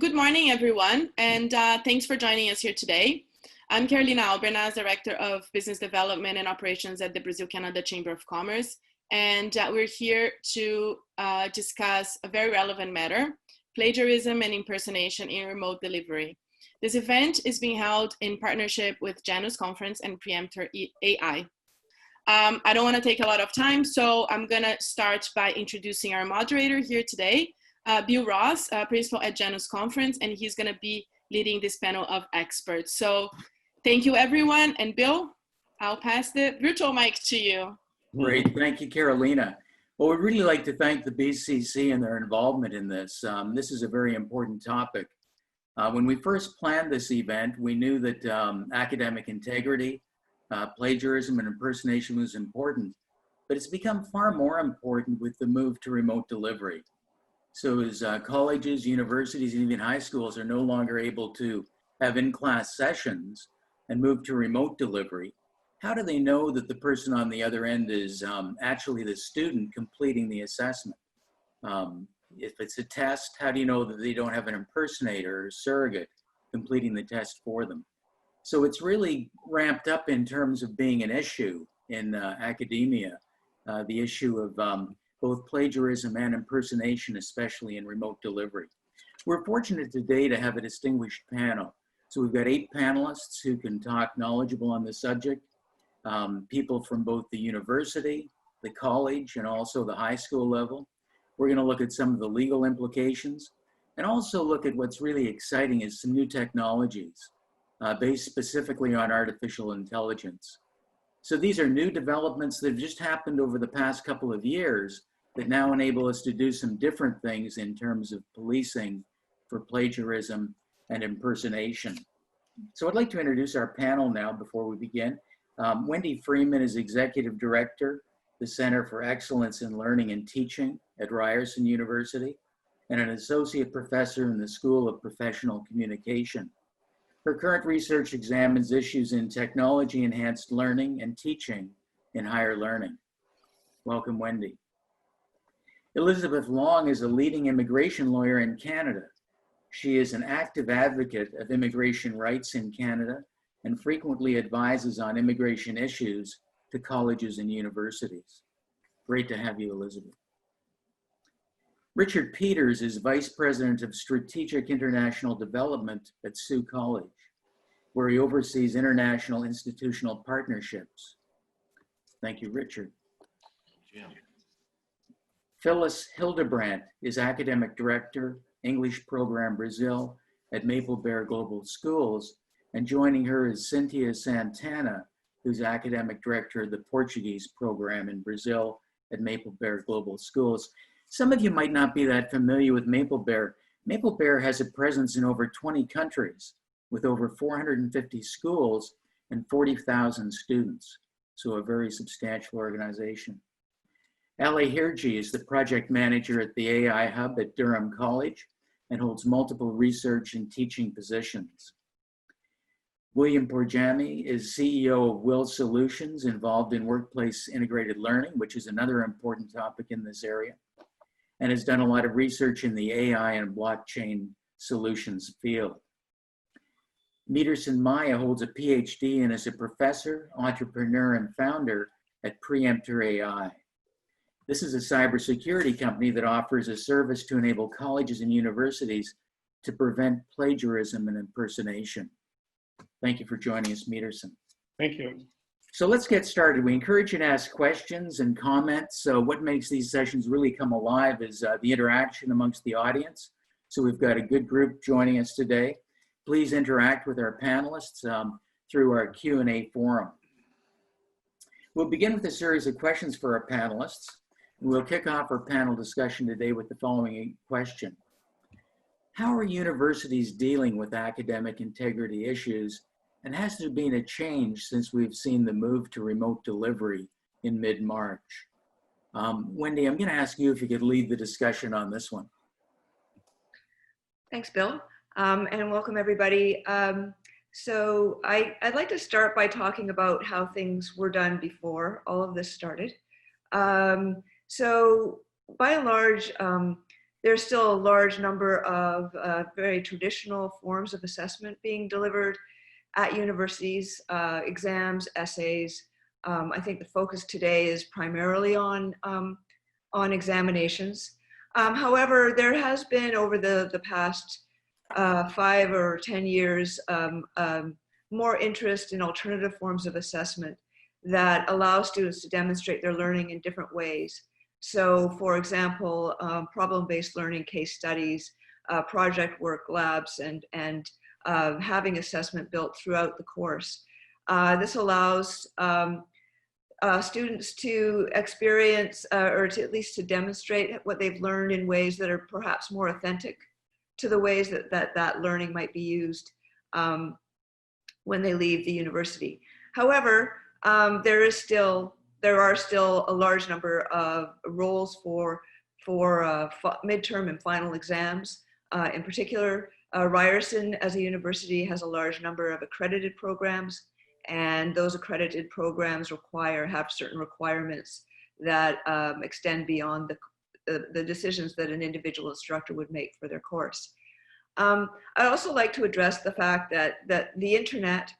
good morning, everyone, and thanks for joining us here today. I'm Carolina Albernas, Director of Business Development and Operations at the Brazil-Canada Chamber of Commerce, and we're here to discuss a very relevant matter, plagiarism and impersonation in remote delivery. This event is being held in partnership with Janus Conference and Preemptor AI. I don't want to take a lot of time, so I'm going to start by introducing our moderator here today, Bill Ross, principal at Janus Conference, and he's going to be leading this panel of experts. So thank you, everyone. And Bill, I'll pass the virtual mic to you. Great. Thank you, Carolina. Well, we'd really like to thank the BCC and their involvement in this. This is a very important topic. When we first planned this event, we knew that academic integrity, plagiarism, and impersonation was important, but it's become far more important with the move to remote delivery. So as colleges, universities, and even high schools are no longer able to have in-class sessions and move to remote delivery, how do they know that the person on the other end is actually the student completing the assessment? If it's a test, how do you know that they don't have an impersonator or surrogate completing the test for them? So it's really ramped up in terms of being an issue in academia, the issue of both plagiarism and impersonation, especially in remote delivery. We're fortunate today to have a distinguished panel. So we've got 8 panelists who can talk knowledgeable on the subject, people from both the university, the college, and also the high school level. We're going to look at some of the legal implications and also look at what's really exciting is some new technologies based specifically on artificial intelligence. So these are new developments that have just happened over the past couple of years that now enable us to do some different things in terms of policing for plagiarism and impersonation. So I'd like to introduce our panel now before we begin. Wendy Freeman is Executive Director, the Center for Excellence in Learning and Teaching at Ryerson University, and an Associate Professor in the School of Professional Communication. Her current research examines issues in technology-enhanced learning and teaching in higher learning. Welcome, Wendy. Elizabeth Long is a leading immigration lawyer in Canada. She is an active advocate of immigration rights in Canada and frequently advises on immigration issues to colleges and universities. Great to have you, Elizabeth. Richard Peters is Vice President of Strategic International Development at Sault College, where he oversees international institutional partnerships. Thank you, Richard. Yeah. Phyllis Hildebrandt is Academic Director, English Program Brazil at Maple Bear Global Schools, and joining her is Cynthia Santana, who's Academic Director of the Portuguese Program in Brazil at Maple Bear Global Schools. Some of you might not be that familiar with Maple Bear. Maple Bear has a presence in over 20 countries with over 450 schools and 40,000 students, so a very substantial organization. Ali Hirji is the project manager at the AI Hub at Durham College and holds multiple research and teaching positions. William Porjami is CEO of Will Solutions, involved in workplace integrated learning, which is another important topic in this area, and has done a lot of research in the AI and blockchain solutions field. Meterson Maya holds a PhD and is a professor, entrepreneur, and founder at Preemptor AI. This is a cybersecurity company that offers a service to enable colleges and universities to prevent plagiarism and impersonation. Thank you for joining us, Meterson. Thank you. So let's get started. We encourage you to ask questions and comments. So what makes these sessions really come alive is the interaction amongst the audience. So we've got a good group joining us today. Please interact with our panelists through our Q&A forum. We'll begin with a series of questions for our panelists. We'll kick off our panel discussion today with the following question. How are universities dealing with academic integrity issues, and has there been a change since we've seen the move to remote delivery in mid-March? Wendy, I'm going to ask you if you could lead the discussion on this one. Thanks, Bill, and welcome everybody. So I'd like to start by talking about how things were done before all of this started. So by and large, there's still a large number of very traditional forms of assessment being delivered at universities, exams, essays. I think the focus today is primarily on examinations. However, there has been over the past 5 or 10 years more interest in alternative forms of assessment that allow students to demonstrate their learning in different ways. So, for example, problem-based learning, case studies, project work, labs, and having assessment built throughout the course. This allows students to experience or to at least to demonstrate what they've learned in ways that are perhaps more authentic to the ways that learning might be used when they leave the university. However, there are still a large number of roles for midterm and final exams. In particular, Ryerson as a university has a large number of accredited programs, and those accredited programs have certain requirements that extend beyond the decisions that an individual instructor would make for their course. I also like to address the fact that the internet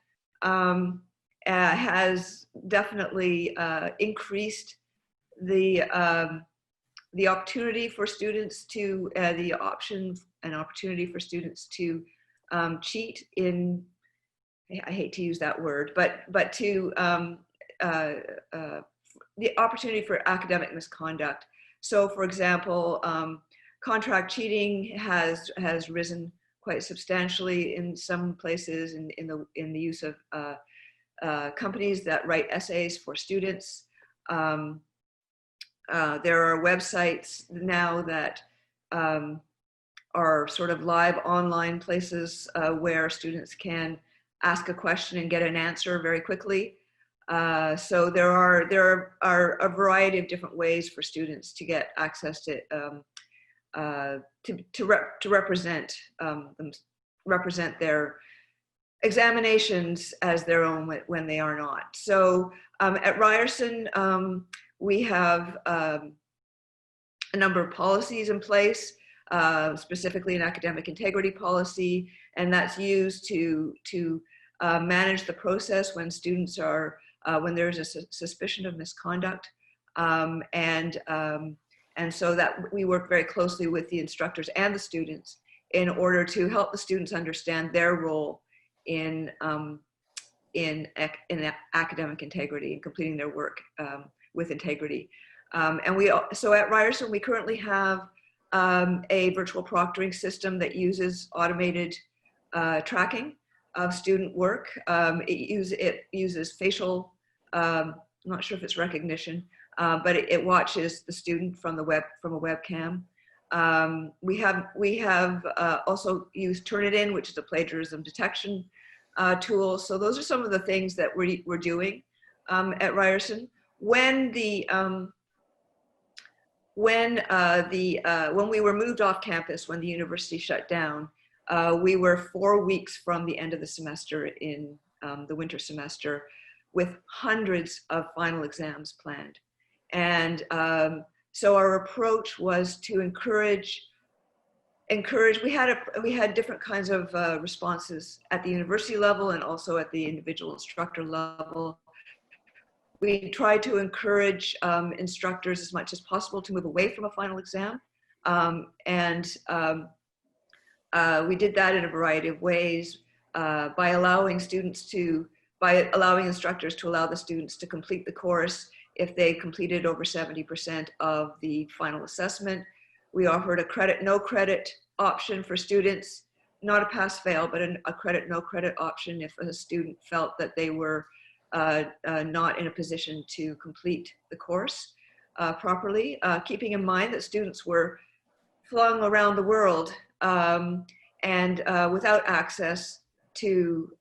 has definitely increased the opportunity for students to opportunity for students to cheat in, I hate to use that word, but to the opportunity for academic misconduct. So, for example, contract cheating has risen quite substantially in some places in the use of companies that write essays for students. There are websites now that are sort of live online places where students can ask a question and get an answer very quickly. So there are a variety of different ways for students to get access to represent their examinations as their own when they are not. So at Ryerson, we have a number of policies in place, specifically an academic integrity policy, and that's used to manage the process when students are when there's a suspicion of misconduct, and so that we work very closely with the instructors and the students in order to help the students understand their role in academic integrity and completing their work with integrity. So at Ryerson, we currently have a virtual proctoring system that uses automated tracking of student work. It uses facial, I'm not sure if it's recognition, but it watches the student from a webcam. We have also used Turnitin, which is a plagiarism detection tool. So those are some of the things that we're doing at Ryerson. When we were moved off campus, when the university shut down, we were 4 weeks from the end of the semester in the winter semester, with hundreds of final exams planned. And so our approach was to encourage. We had different kinds of responses at the university level and also at the individual instructor level. We tried to encourage instructors as much as possible to move away from a final exam, we did that in a variety of ways by allowing instructors to allow the students to complete the course if they completed over 70% of the final assessment. We offered a credit, no credit option for students, not a pass fail, but a credit, no credit option if a student felt that they were not in a position to complete the course properly, keeping in mind that students were flung around the world and without access to,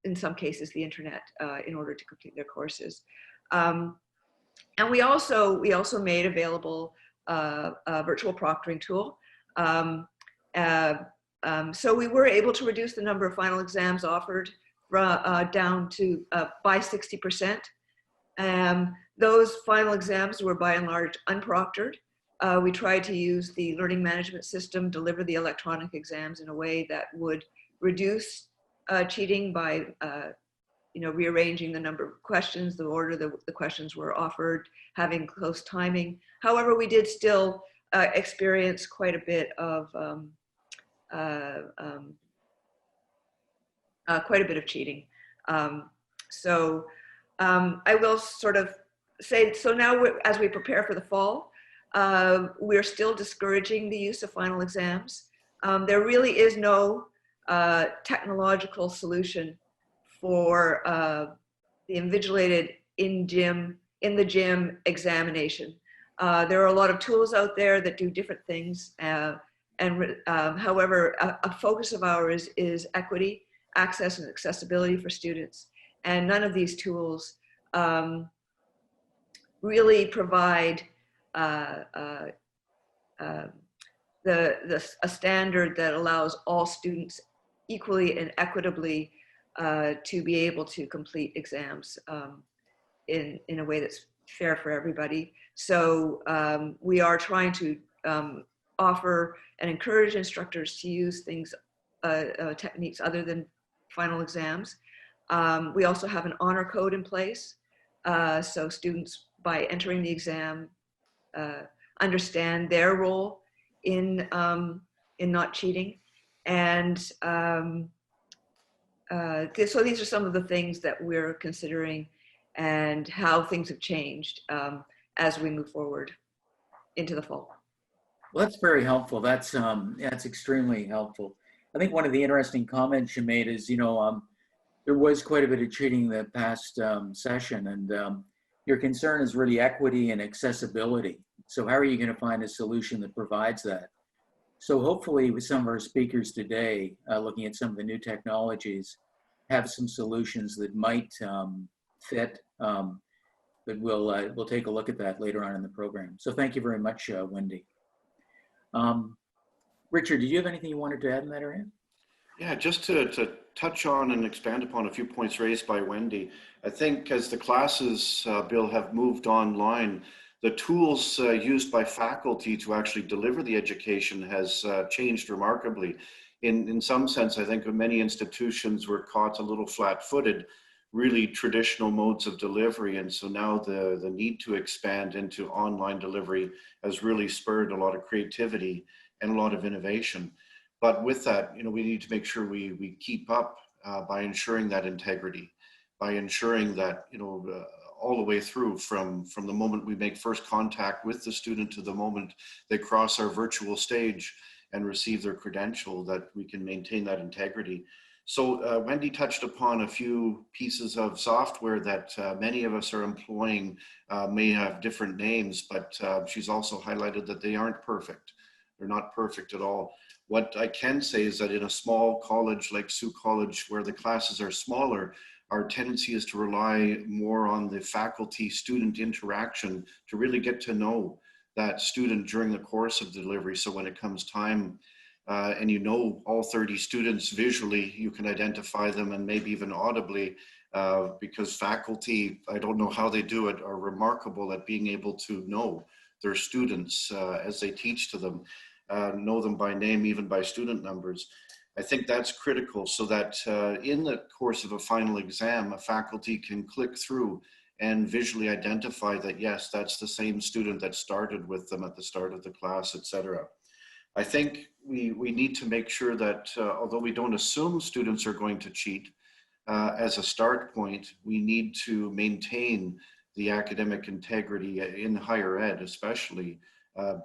in some cases, the internet in order to complete their courses. And we also made available a virtual proctoring tool. So we were able to reduce the number of final exams offered down to by 60%. Those final exams were by and large unproctored. We tried to use the learning management system, deliver the electronic exams in a way that would reduce cheating by rearranging the number of questions, the order the questions were offered, having close timing. However, we did still experience quite a bit of cheating. I will sort of say, so now as we prepare for the fall, we're still discouraging the use of final exams. There really is no technological solution for the invigilated in the gym examination. There are a lot of tools out there that do different things. However, a focus of ours is equity, access, and accessibility for students. And none of these tools really provide a standard that allows all students equally and equitably to be able to complete exams in a way that's fair for everybody. So we are trying to offer and encourage instructors to use techniques other than final exams. We also have an honor code in place. So students, by entering the exam, understand their role in not cheating. And so these are some of the things that we're considering and how things have changed as we move forward into the fall. Well, that's very helpful. That's extremely helpful. I think one of the interesting comments you made is, there was quite a bit of cheating the past session, and your concern is really equity and accessibility. So how are you going to find a solution that provides that? So hopefully with some of our speakers today, looking at some of the new technologies, have some solutions that might fit, but we'll take a look at that later on in the program. So thank you very much, Wendy. Richard, did you have anything you wanted to add in that area? Yeah, just to touch on and expand upon a few points raised by Wendy. I think as the classes, Bill, have moved online, the tools used by faculty to actually deliver the education has changed remarkably. In some sense, I think many institutions were caught a little flat-footed, really traditional modes of delivery. And so now the need to expand into online delivery has really spurred a lot of creativity and a lot of innovation. But with that, we need to make sure we keep up by ensuring that integrity, by ensuring that, all the way through from the moment we make first contact with the student to the moment they cross our virtual stage and receive their credential, that we can maintain that integrity. So Wendy touched upon a few pieces of software that many of us are employing, may have different names, but she's also highlighted that they aren't perfect. They're not perfect at all. What I can say is that in a small college like Sault College, where the classes are smaller, our tendency is to rely more on the faculty-student interaction to really get to know that student during the course of the delivery. So when it comes time and all 30 students visually, you can identify them and maybe even audibly, because faculty, I don't know how they do it, are remarkable at being able to know their students as they teach to them, know them by name, even by student numbers. I think that's critical, so that in the course of a final exam, a faculty can click through and visually identify that, yes, that's the same student that started with them at the start of the class, etc. I think we need to make sure that although we don't assume students are going to cheat, as a start point, we need to maintain the academic integrity in higher ed, especially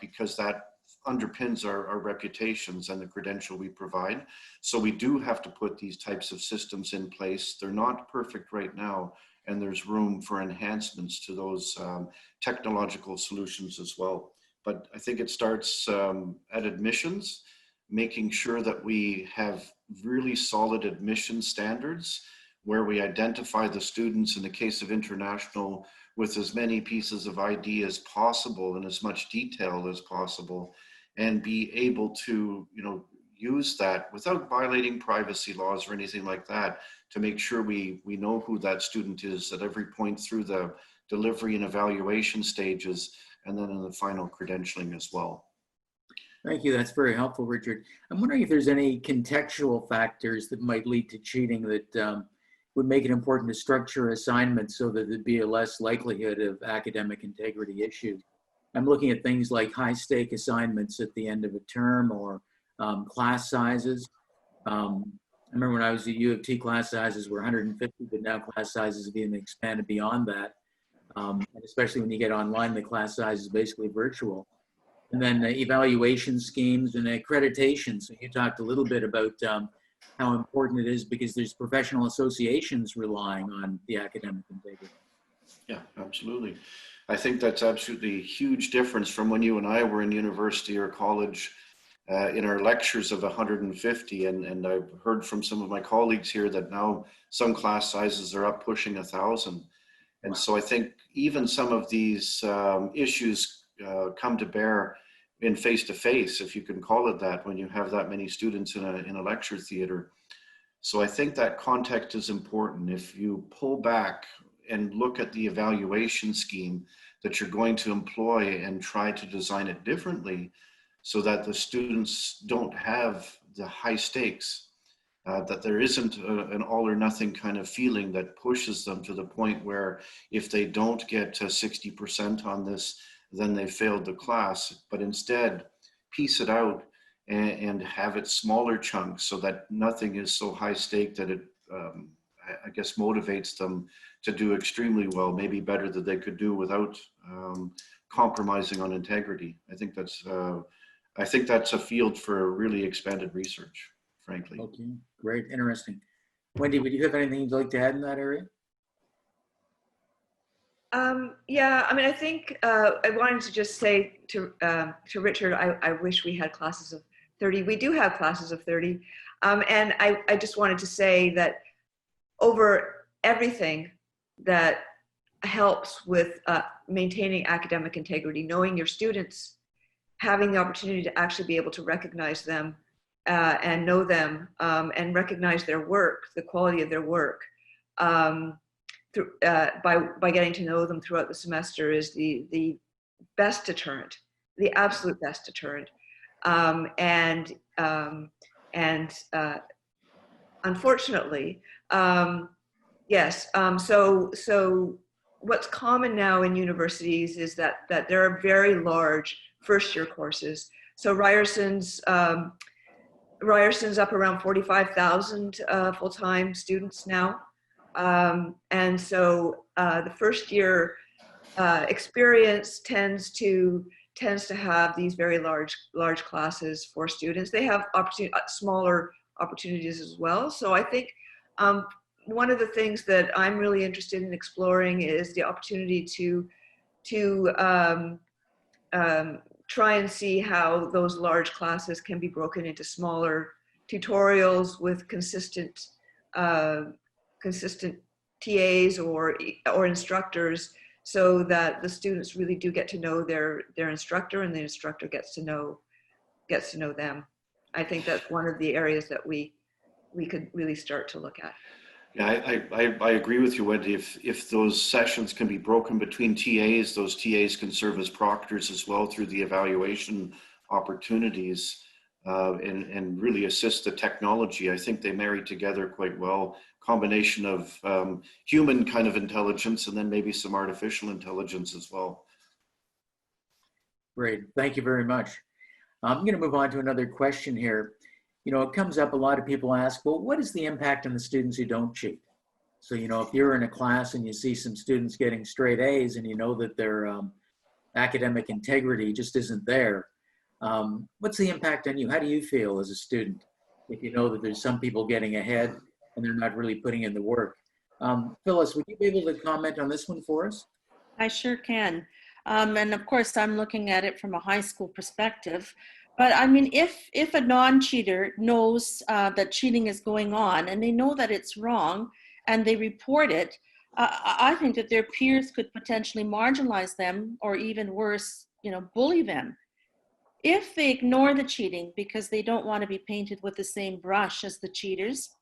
because that underpins our reputations and the credential we provide. So we do have to put these types of systems in place. They're not perfect right now, and there's room for enhancements to those technological solutions as well. But I think it starts at admissions, making sure that we have really solid admission standards where we identify the students, in the case of international, with as many pieces of ID as possible and as much detail as possible, and be able to use that without violating privacy laws or anything like that, to make sure we know who that student is at every point through the delivery and evaluation stages, and then in the final credentialing as well. Thank you. That's very helpful, Richard. I'm wondering if there's any contextual factors that might lead to cheating that would make it important to structure assignments so that there'd be a less likelihood of academic integrity issues. I'm looking at things like high-stake assignments at the end of a term, or class sizes. I remember when I was at U of T, class sizes were 150, but now class sizes have even expanded beyond that. And especially when you get online, the class size is basically virtual. And then evaluation schemes and accreditation. So you talked a little bit about how important it is because there's professional associations relying on the academic integrity. Yeah, absolutely. I think that's absolutely a huge difference from when you and I were in university or college in our lectures of 150. And I've heard from some of my colleagues here that now some class sizes are up pushing 1,000. And so I think even some of these issues come to bear in face-to-face, if you can call it that, when you have that many students in a lecture theater. So I think that context is important. If you pull back and look at the evaluation scheme that you're going to employ and try to design it differently so that the students don't have the high stakes, that there isn't an all or nothing kind of feeling that pushes them to the point where if they don't get to 60% on this, then they failed the class, but instead piece it out and have it smaller chunks so that nothing is so high stake that it, I guess, motivates them to do extremely well, maybe better than they could do without compromising on integrity. I think that's a field for really expanded research, frankly. Okay, great, interesting. Wendy, would you have anything you'd like to add in that area? Yeah, I mean, I think I wanted to just say to Richard, I wish we had classes of 30. We do have classes of 30. And I just wanted to say that over everything that helps with maintaining academic integrity, knowing your students, having the opportunity to actually be able to recognize them and know them and recognize their work, the quality of their work, by getting to know them throughout the semester is the best deterrent, the absolute best deterrent. Unfortunately, yes. So what's common now in universities is that there are very large first-year courses. So Ryerson's up around 45,000 full-time students now. And so the first year experience tends to have these very large classes for students. They have smaller opportunities as well. So I think one of the things that I'm really interested in exploring is the opportunity to try and see how those large classes can be broken into smaller tutorials with consistent TAs or instructors, so that the students really do get to know their instructor, and the instructor gets to know them. I think that's one of the areas that we could really start to look at. Yeah, I agree with you, Wendy. If those sessions can be broken between TAs, those TAs can serve as proctors as well through the evaluation opportunities and really assist the technology. I think they marry together quite well. Combination of human kind of intelligence and then maybe some artificial intelligence as well. Great, thank you very much. I'm going to move on to another question here. You know, it comes up, a lot of people ask, well, what is the impact on the students who don't cheat? So, you know, if you're in a class and you see some students getting straight A's and you know that their academic integrity just isn't there, what's the impact on you? How do you feel as a student if you know that there's some people getting ahead and they're not really putting in the work? Phyllis, would you be able to comment on this one for us? I sure can. And of course, I'm looking at it from a high school perspective. But I mean, if a non-cheater knows that cheating is going on and they know that it's wrong and they report it, I think that their peers could potentially marginalize them, or even worse, you know, bully them. If they ignore the cheating because they don't want to be painted with the same brush as the cheaters,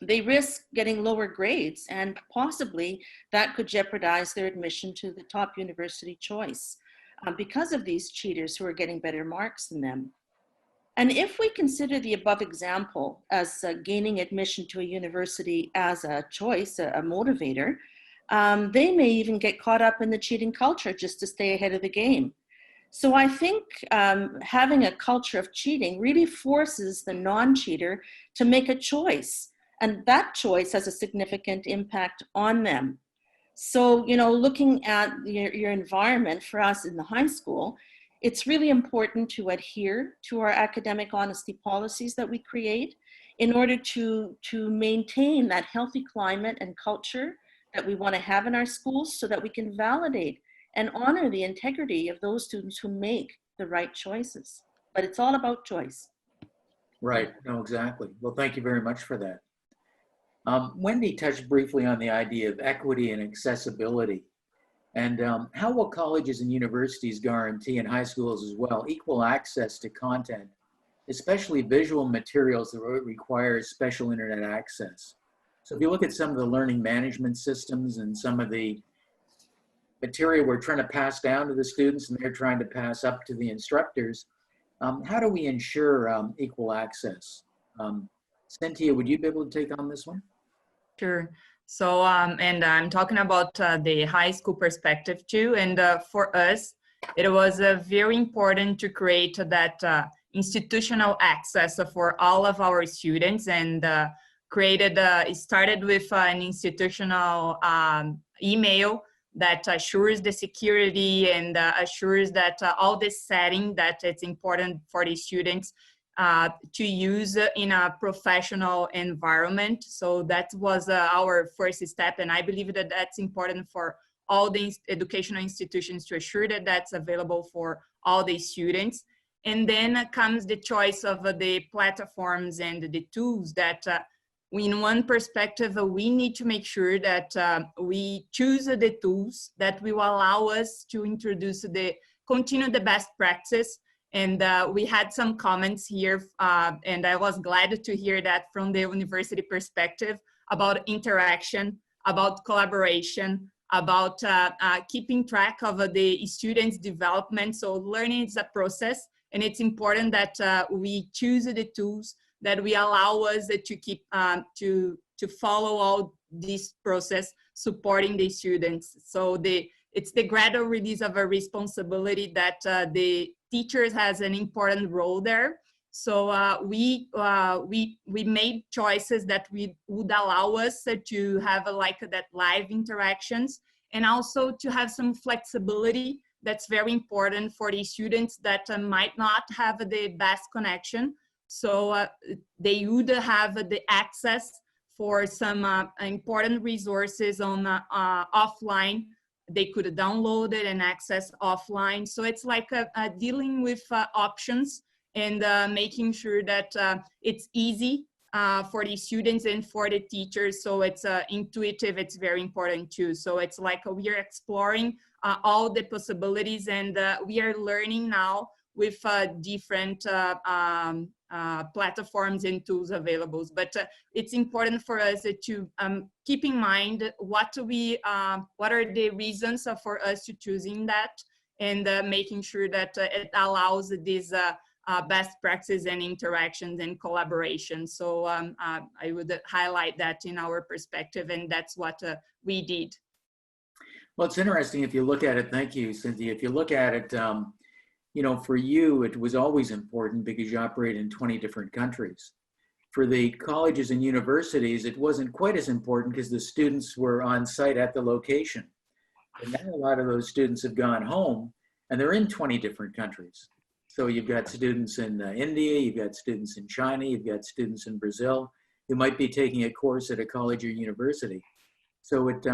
they risk getting lower grades, and possibly that could jeopardize their admission to the top university choice. because of these cheaters who are getting better marks than them. And if we consider the above example as gaining admission to a university as a choice, a motivator, they may even get caught up in the cheating culture just to stay ahead of the game. So I think having a culture of cheating really forces the non-cheater to make a choice, and that choice has a significant impact on them. So, you know, looking at your environment for us in the high school, it's really important to adhere to our academic honesty policies that we create in order to maintain that healthy climate and culture that we want to have in our schools, so that we can validate and honor the integrity of those students who make the right choices. But it's all about choice. Right, no, exactly. Well, thank you very much for that. Wendy touched briefly on the idea of equity and accessibility. And how will colleges and universities guarantee, in high schools as well, equal access to content, especially visual materials that require special internet access? So if you look at some of the learning management systems and some of the material we're trying to pass down to the students and they're trying to pass up to the instructors, how do we ensure equal access? Cynthia, would you be able to take on this one? Sure. So, and I'm talking about the high school perspective too. And for us, it was very important to create that institutional access for all of our students, and it started with an institutional email that assures the security and assures that all this setting that it's important for the students to use in a professional environment. So that was our first step, and I believe that that's important for all the educational institutions to assure that that's available for all the students. And then comes the choice of the platforms and the tools that in one perspective, we need to make sure that we choose the tools that will allow us to continue the best practice. And we had some comments here, and I was glad to hear that from the university perspective about interaction, about collaboration, about keeping track of the students' development. So learning is a process, and it's important that we choose the tools that we allow us to keep to follow all this process, supporting the students. So it's the gradual release of a responsibility that the teachers has an important role there. So we made choices that would allow us to have that live interactions, and also to have some flexibility. That's very important for the students that might not have the best connection. So they would have the access for some important resources on offline. They could download it and access offline. So it's like dealing with options and making sure that it's easy for the students and for the teachers. So it's intuitive, it's very important too. So it's like we are exploring all the possibilities, and we are learning now with different platforms and tools available. But it's important for us to keep in mind what are the reasons for us to choosing that, and making sure that it allows these best practices and interactions and collaboration. So I would highlight that in our perspective, and that's what we did. Well, it's interesting if you look at it. Thank you, Cynthia. If you look at it, you know, for you, it was always important because you operate in 20 different countries. For the colleges and universities, it wasn't quite as important because the students were on site at the location. And now a lot of those students have gone home and they're in 20 different countries. So you've got students in India, you've got students in China, you've got students in Brazil who might be taking a course at a college or university. So it,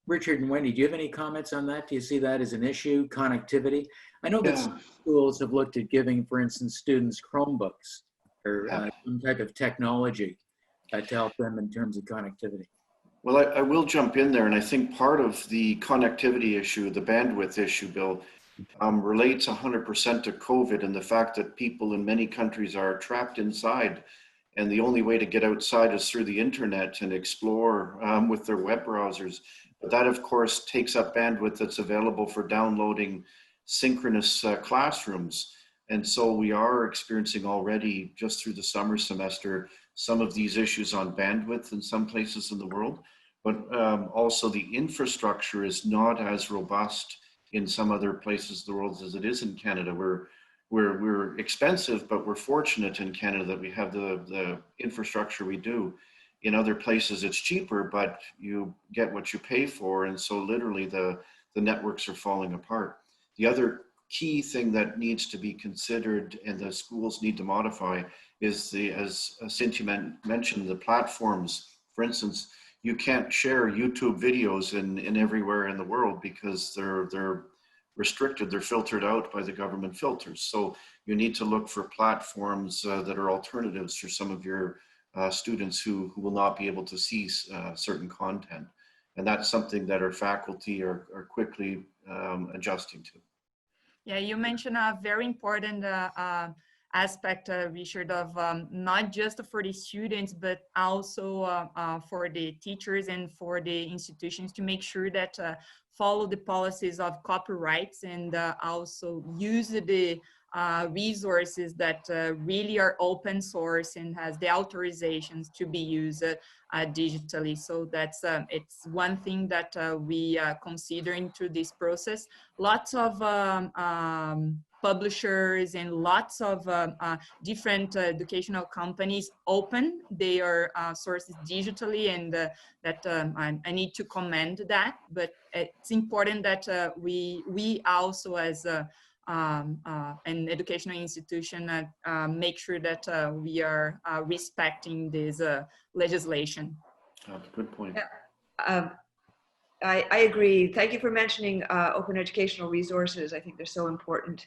Richard and Wendy, do you have any comments on that? Do you see that as an issue, connectivity? I know that some schools have looked at giving, for instance, students Chromebooks or some type of technology to help them in terms of connectivity. Well, I will jump in there, and I think part of the connectivity issue, the bandwidth issue, Bill, relates 100% to COVID and the fact that people in many countries are trapped inside, and the only way to get outside is through the internet and explore with their web browsers. But that, of course, takes up bandwidth that's available for downloading synchronous classrooms. And so we are experiencing already, just through the summer semester, some of these issues on bandwidth in some places in the world, but also the infrastructure is not as robust in some other places of the world as it is in Canada. We're expensive, but we're fortunate in Canada that we have the infrastructure we do. In other places it's cheaper, but you get what you pay for, and so literally the networks are falling apart. The other key thing that needs to be considered and the schools need to modify is as Cynthia mentioned, the platforms. For instance, you can't share YouTube videos in everywhere in the world because they're restricted, they're filtered out by the government filters. So you need to look for platforms that are alternatives for some of your students who will not be able to see certain content. And that's something that our faculty are quickly adjusting to. Yeah, you mentioned a very important aspect, Richard, of not just for the students, but also for the teachers and for the institutions to make sure that follow the policies of copyrights and also use the resources that really are open source and has the authorizations to be used digitally. So that's it's one thing that we consider into this process. Lots of publishers and lots of different educational companies open their sources digitally, and that I need to commend that. But it's important that we also as an educational institution make sure that we are respecting this legislation. Good point. Yeah. I agree. Thank you for mentioning open educational resources. I think they're so important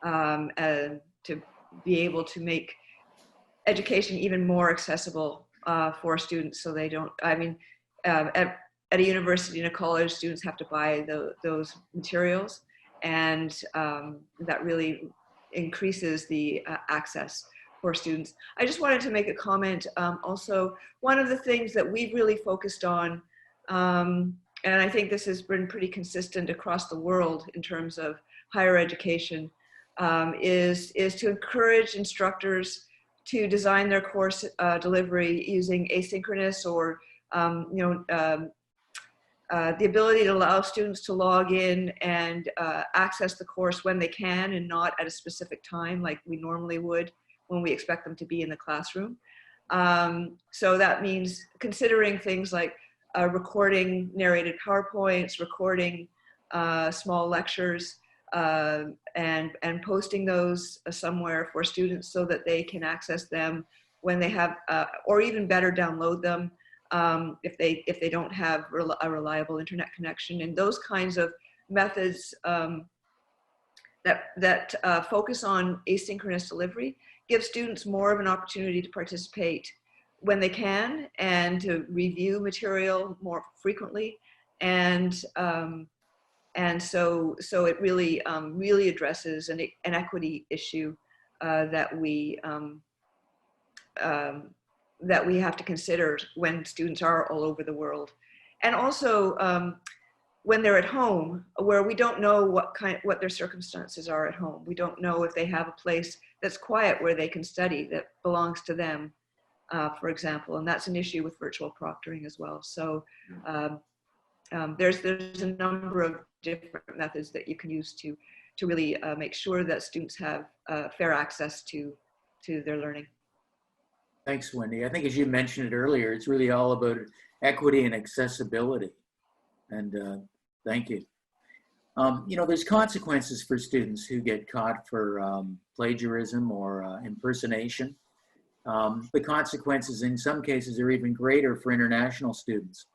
to be able to make education even more accessible for students, so they don't, I mean, at a university and a college, students have to buy those materials, and that really increases the access for students. I just wanted to make a comment. Also, one of the things that we've really focused on, and I think this has been pretty consistent across the world in terms of higher education, is to encourage instructors to design their course delivery using asynchronous or the ability to allow students to log in and access the course when they can and not at a specific time like we normally would when we expect them to be in the classroom. So that means considering things like recording narrated PowerPoints, recording small lectures, and posting those somewhere for students so that they can access them when they have, or even better, download them if they don't have a reliable internet connection. And those kinds of methods that focus on asynchronous delivery give students more of an opportunity to participate when they can and to review material more frequently. And so it really really addresses an equity issue that we have to consider when students are all over the world. And also when they're at home, where we don't know what their circumstances are at home. We don't know if they have a place that's quiet where they can study that belongs to them, for example, and that's an issue with virtual proctoring as well. So there's a number of different methods that you can use to really make sure that students have fair access to their learning. Thanks, Wendy. I think as you mentioned it earlier, it's really all about equity and accessibility. And thank you. You know, there's consequences for students who get caught for plagiarism or impersonation. The consequences in some cases are even greater for international students.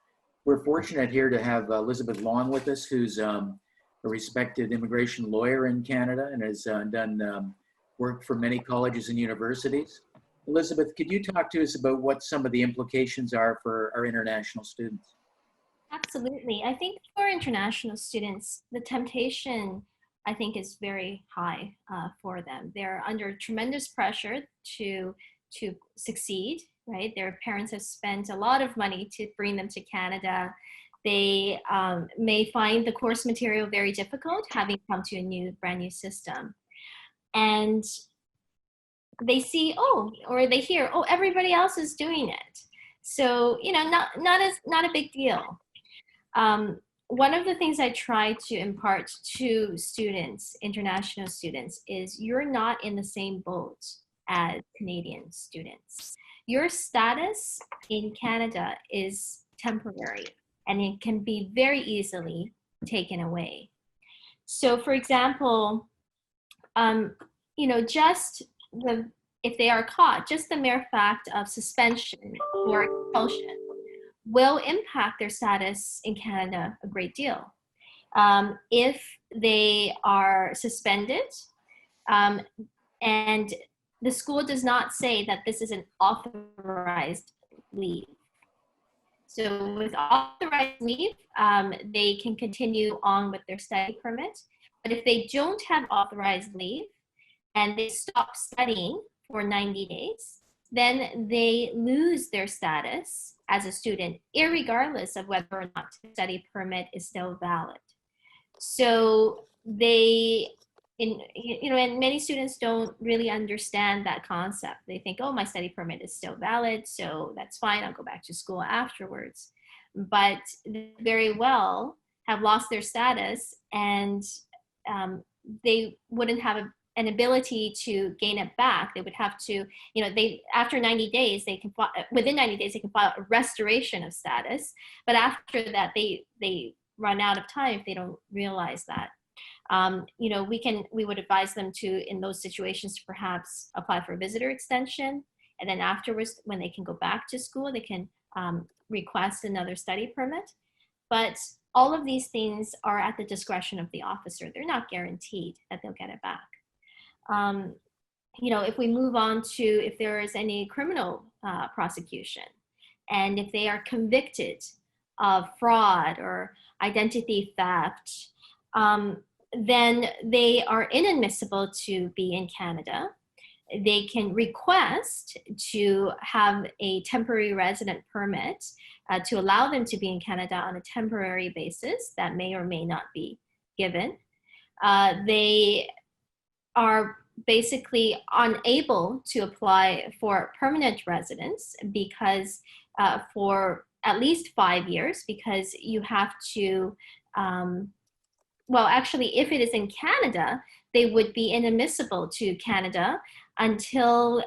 We're fortunate here to have Elizabeth Long with us, who's a respected immigration lawyer in Canada and has done work for many colleges and universities. Elizabeth, could you talk to us about what some of the implications are for our international students? Absolutely. I think for international students, the temptation, I think, is very high for them. They're under tremendous pressure to succeed, right? Their parents have spent a lot of money to bring them to Canada. They may find the course material very difficult, having come to a brand new system. And they see, oh, or they hear, oh, everybody else is doing it. So, not a big deal. One of the things I try to impart to students, international students, is you're not in the same boat as Canadian students. Your status in Canada is temporary, and it can be very easily taken away. So, for example, if they are caught, just the mere fact of suspension or expulsion will impact their status in Canada a great deal. If they are suspended and the school does not say that this is an authorized leave. So with authorized leave, they can continue on with their study permit. But if they don't have authorized leave and they stop studying for 90 days, then they lose their status as a student, irregardless of whether or not the study permit is still valid. So and many students don't really understand that concept. They think, oh, my study permit is still valid, so that's fine, I'll go back to school afterwards. But they very well have lost their status, and they wouldn't have an ability to gain it back. They would have to, after 90 days, within 90 days, they can file a restoration of status. But after that, they run out of time if they don't realize that. We would advise them to, in those situations, to perhaps apply for a visitor extension. And then afterwards, when they can go back to school, they can request another study permit. But all of these things are at the discretion of the officer. They're not guaranteed that they'll get it back. If we move on to if there is any criminal prosecution, and if they are convicted of fraud or identity theft, then they are inadmissible to be in Canada. They can request to have a temporary resident permit to allow them to be in Canada on a temporary basis. That may or may not be given. They are basically unable to apply for permanent residence because for at least 5 years, because you have to, if it is in Canada, they would be inadmissible to Canada until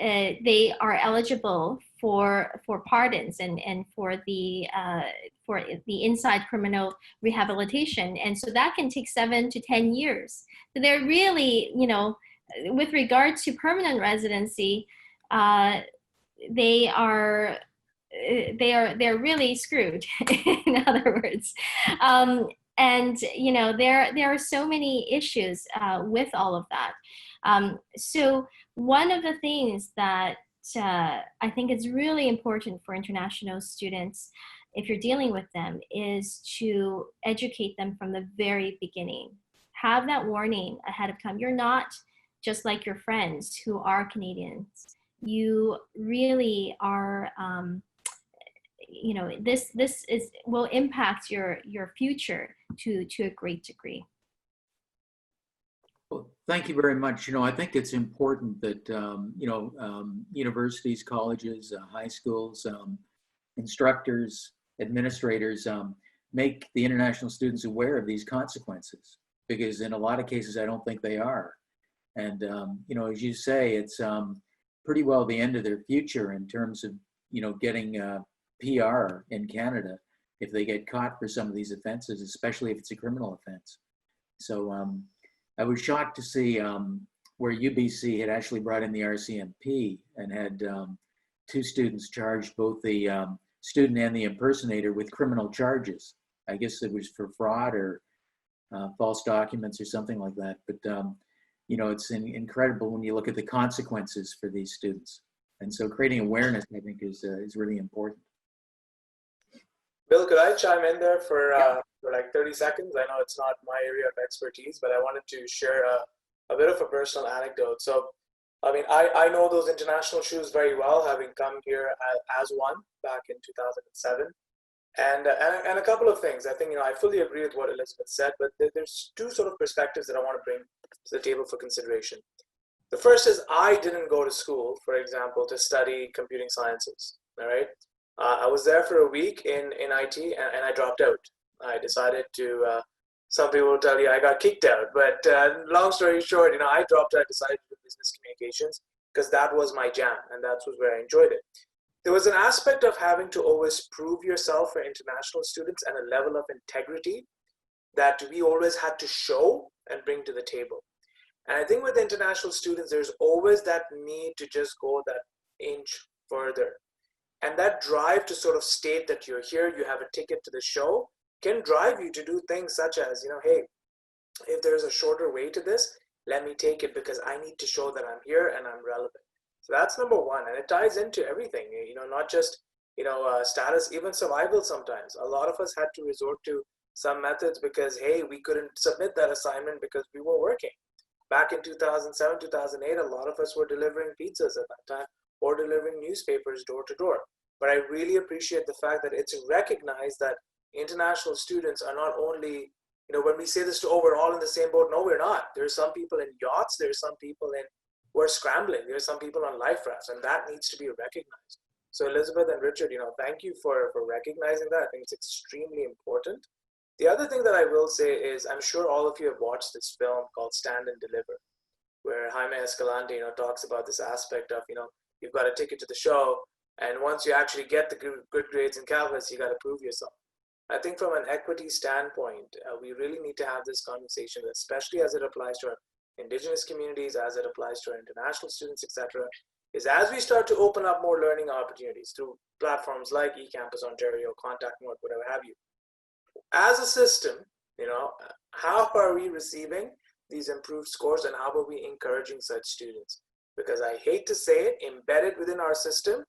they are eligible for pardons and for the inside criminal rehabilitation. And so that can take 7 to 10 years. So they're really, with regard to permanent residency, they're really screwed, in other words. There are so many issues with all of that. So one of the things that I think is really important for international students, if you're dealing with them, is to educate them from the very beginning. Have that warning ahead of time. You're not just like your friends who are Canadians. You really are, this will impact your future to a great degree. Well, thank you very much. I think it's important that, universities, colleges, high schools, instructors, administrators make the international students aware of these consequences, because in a lot of cases, I don't think they are. And, as you say, it's pretty well the end of their future in terms of, getting PR in Canada if they get caught for some of these offenses, especially if it's a criminal offense. So I was shocked to see where UBC had actually brought in the RCMP and had 2 students charged, both the student and the impersonator, with criminal charges. I guess it was for fraud or false documents or something like that. But, it's incredible when you look at the consequences for these students. And so creating awareness, I think, is really important. Bill, could I chime in there for like 30 seconds? I know it's not my area of expertise, but I wanted to share a bit of a personal anecdote. So, I know those international shoes very well, having come here as one back in 2007. And a couple of things. I think, I fully agree with what Elizabeth said, but there's two sort of perspectives that I want to bring to the table for consideration. The first is I didn't go to school, for example, to study computing sciences. All right. I was there for a week in IT and I dropped out. I decided to, some people will tell you I got kicked out, but long story short, I dropped out, I decided to do business communications because that was my jam and that was where I enjoyed it. There was an aspect of having to always prove yourself for international students and a level of integrity that we always had to show and bring to the table. And I think with international students, there's always that need to just go that inch further. And that drive to sort of state that you're here, you have a ticket to the show, can drive you to do things such as, hey, if there's a shorter way to this, let me take it because I need to show that I'm here and I'm relevant. So that's number one. And it ties into everything, not just, status, even survival sometimes. A lot of us had to resort to some methods because, hey, we couldn't submit that assignment because we were working. Back in 2007, 2008, a lot of us were delivering pizzas at that time or delivering newspapers door to door. But I really appreciate the fact that it's recognized that international students are not only, when we say this we're all in the same boat. No, we're not. There's some people in yachts. There's some people who are scrambling. There's some people on life rafts, and that needs to be recognized. So Elizabeth and Richard, thank you for recognizing that. I think it's extremely important. The other thing that I will say is, I'm sure all of you have watched this film called Stand and Deliver, where Jaime Escalante, talks about this aspect of, you've got a ticket to the show, and once you actually get the good grades in calculus, you got to prove yourself. I think from an equity standpoint, we really need to have this conversation, especially as it applies to our Indigenous communities, as it applies to our international students, etc., is as we start to open up more learning opportunities through platforms like eCampus Ontario, Contact Mode, whatever have you. As a system, how are we receiving these improved scores and how are we encouraging such students? Because I hate to say it, embedded within our system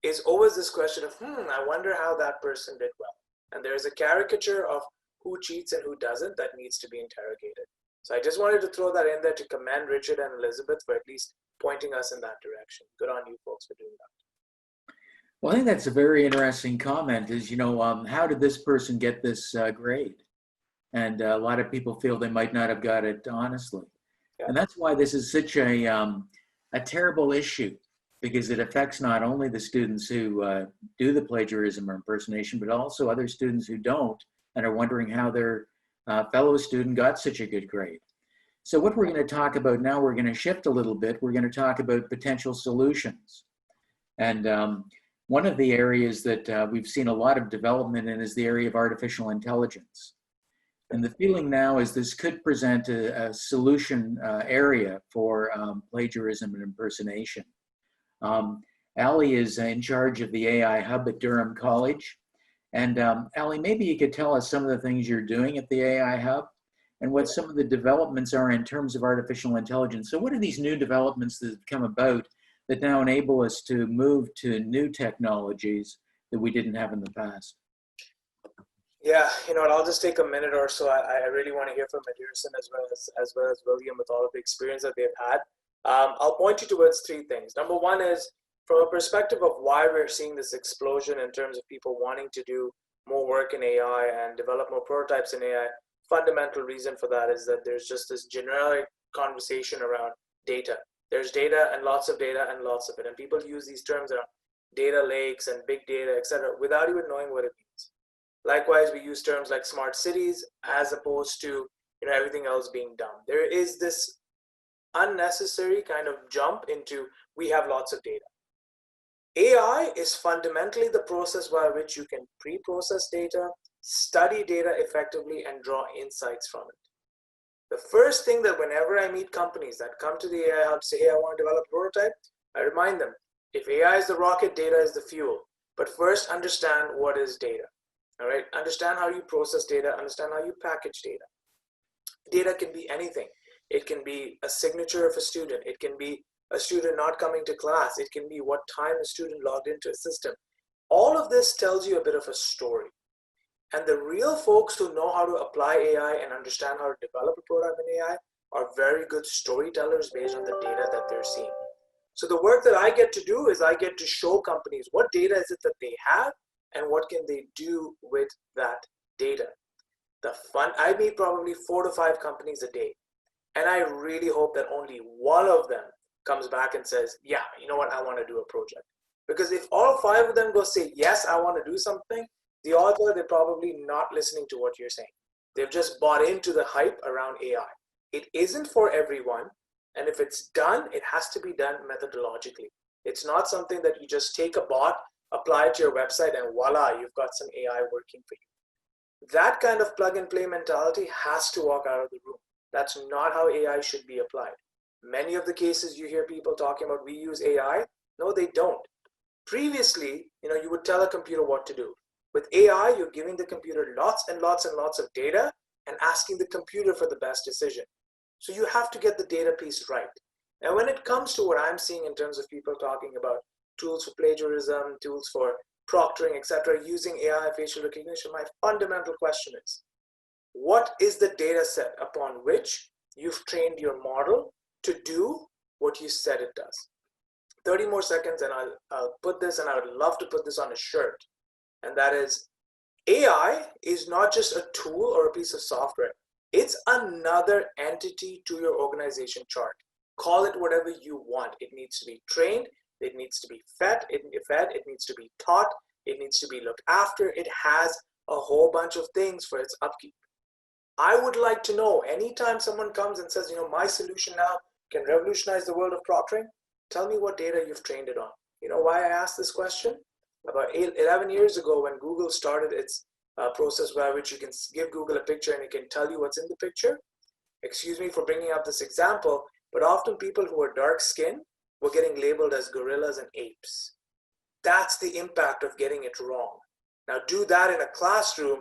is always this question of, I wonder how that person did well. And there's a caricature of who cheats and who doesn't that needs to be interrogated. So I just wanted to throw that in there to commend Richard and Elizabeth for at least pointing us in that direction. Good on you folks for doing that. Well, I think that's a very interesting comment is, how did this person get this grade? And a lot of people feel they might not have got it honestly. Yeah. And that's why this is such a terrible issue, because it affects not only the students who do the plagiarism or impersonation, but also other students who don't and are wondering how their fellow student got such a good grade. So what we're going to talk about now, we're going to shift a little bit. We're going to talk about potential solutions. And one of the areas that we've seen a lot of development in is the area of artificial intelligence. And the feeling now is this could present a solution area for plagiarism and impersonation. Ali is in charge of the AI Hub at Durham College. And Ali, maybe you could tell us some of the things you're doing at the AI Hub and what some of the developments are in terms of artificial intelligence. So what are these new developments that have come about that now enable us to move to new technologies that we didn't have in the past? Yeah, I'll just take a minute or so. I really want to hear from Edgerson as well as William with all of the experience that they've had. I'll point you towards three things. Number one is from a perspective of why we're seeing this explosion in terms of people wanting to do more work in AI and develop more prototypes in AI. Fundamental reason for that is that there's just this generic conversation around data. There's data and lots of data and lots of it. And people use these terms around data lakes and big data, etc., without even knowing what it means. Likewise, we use terms like smart cities as opposed to everything else being done. There is this unnecessary kind of jump into we have lots of data. AI is fundamentally the process by which you can pre-process data, study data effectively, and draw insights from it. The first thing that whenever I meet companies that come to the AI Hub say, hey, I want to develop a prototype, I remind them, if AI is the rocket, data is the fuel. But first understand what is data. All right, understand how you process data, understand how you package data. Data can be anything. It can be a signature of a student. It can be a student not coming to class. It can be what time a student logged into a system. All of this tells you a bit of a story. And the real folks who know how to apply AI and understand how to develop a product in AI are very good storytellers based on the data that they're seeing. So the work that I get to do is I get to show companies what data is it that they have and what can they do with that data. I meet probably 4 to 5 companies a day, and I really hope that only one of them comes back and says, yeah, you know what, I want to do a project. Because if all 5 of them go say, yes, I want to do something, the odds are they're probably not listening to what you're saying. They've just bought into the hype around AI. It isn't for everyone, and if it's done, it has to be done methodologically. It's not something that you just take a bot, apply it to your website, and voila, you've got some AI working for you. That kind of plug and play mentality has to walk out of the room. That's not how AI should be applied. Many of the cases you hear people talking about, we use AI. No, they don't. Previously, you would tell a computer what to do. With AI, you're giving the computer lots and lots and lots of data and asking the computer for the best decision. So you have to get the data piece right. And when it comes to what I'm seeing in terms of people talking about tools for plagiarism, tools for proctoring, etc., using AI facial recognition, my fundamental question is, what is the data set upon which you've trained your model to do what you said it does? 30 more seconds and I'll put this, and I would love to put this on a shirt. And that is, AI is not just a tool or a piece of software. It's another entity to your organization chart. Call it whatever you want. It needs to be trained. It needs to be fed. It needs to be taught. It needs to be looked after. It has a whole bunch of things for its upkeep. I would like to know, anytime someone comes and says, my solution now can revolutionize the world of proctoring, tell me what data you've trained it on. You know why I asked this question? About 11 years ago, when Google started its process by which you can give Google a picture and it can tell you what's in the picture. Excuse me for bringing up this example, but often people who are dark skinned were getting labeled as gorillas and apes. That's the impact of getting it wrong. Now do that in a classroom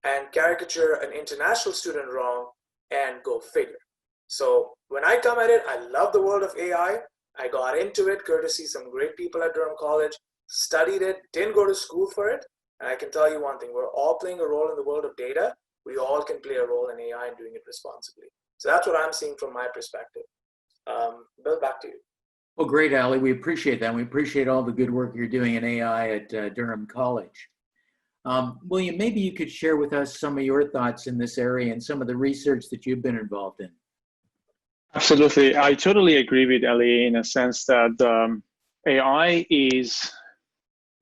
and caricature an international student wrong, and go figure. So when I come at it, I love the world of AI. I got into it courtesy some great people at Durham College, studied it, didn't go to school for it. And I can tell you one thing, we're all playing a role in the world of data. We all can play a role in AI and doing it responsibly. So that's what I'm seeing from my perspective. Bill, back to you. Well, great, Ali. We appreciate that. We appreciate all the good work you're doing in AI at Durham College. William, maybe you could share with us some of your thoughts in this area and some of the research that you've been involved in. Absolutely. I totally agree with Ali in a sense that AI is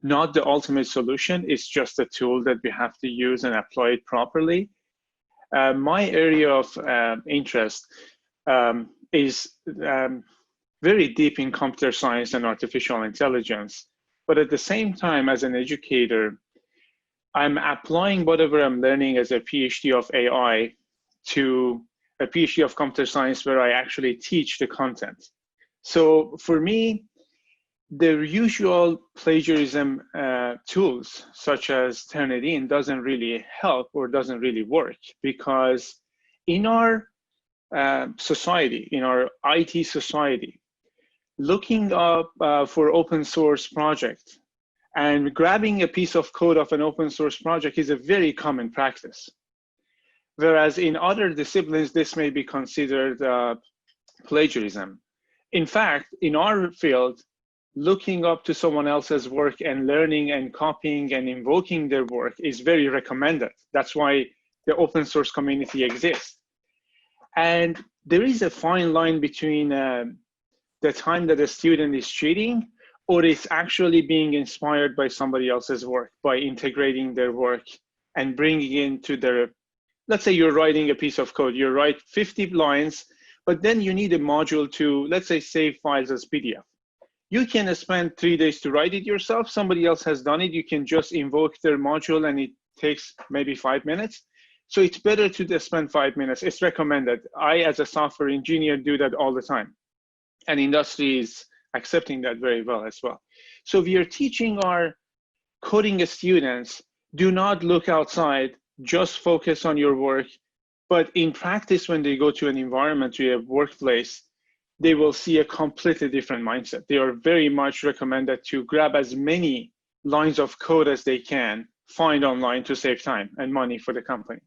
not the ultimate solution. It's just a tool that we have to use and apply it properly. My area of interest is very deep in computer science and artificial intelligence. But at the same time, as an educator, I'm applying whatever I'm learning as a PhD of AI to a PhD of computer science where I actually teach the content. So for me, the usual plagiarism tools, such as Turnitin, doesn't really help or doesn't really work, because in our society, in our IT society, looking up for open source project and grabbing a piece of code of an open source project is a very common practice. Whereas in other disciplines, this may be considered plagiarism. In fact, in our field, looking up to someone else's work and learning and copying and invoking their work is very recommended. That's why the open source community exists. And there is a fine line between the time that a student is cheating or it's actually being inspired by somebody else's work, by integrating their work and bringing into their, let's say you're writing a piece of code, you write 50 lines, but then you need a module to, let's say, save files as PDF. You can spend 3 days to write it yourself. Somebody else has done it. You can just invoke their module and it takes maybe 5 minutes. So it's better to spend 5 minutes. It's recommended. I, as a software engineer, do that all the time. And industry is accepting that very well as well. So we are teaching our coding students, do not look outside, just focus on your work. But in practice, when they go to an environment, to a workplace, they will see a completely different mindset. They are very much recommended to grab as many lines of code as they can find online to save time and money for the company.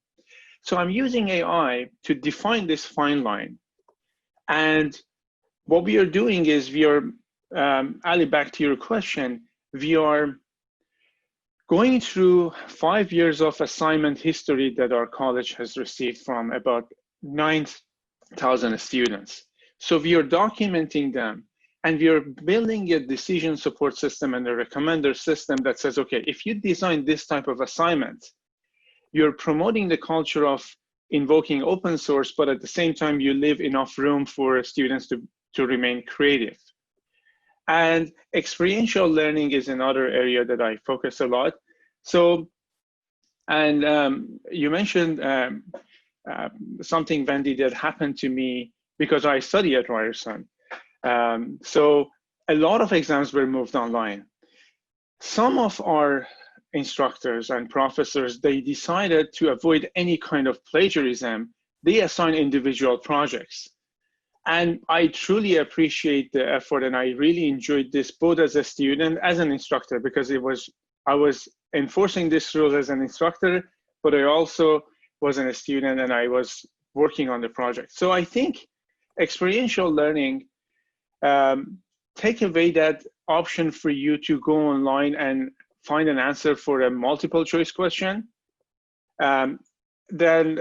So I'm using AI to define this fine line. And what we are doing is we are, Ali, back to your question, we are going through 5 years of assignment history that our college has received from about 9,000 students. So we are documenting them, and we are building a decision support system and a recommender system that says, okay, if you design this type of assignment, you're promoting the culture of invoking open source, but at the same time, you leave enough room for students to remain creative. And experiential learning is another area that I focus a lot. So, and you mentioned something, Wendy, that happened to me because I study at Ryerson. So a lot of exams were moved online. Some of our instructors and professors, they decided to avoid any kind of plagiarism. They assign individual projects. And I truly appreciate the effort, and I really enjoyed this both as a student, as an instructor, because I was enforcing this rule as an instructor, but I also was a student and I was working on the project. So I think experiential learning take away that option for you to go online and find an answer for a multiple choice question. Then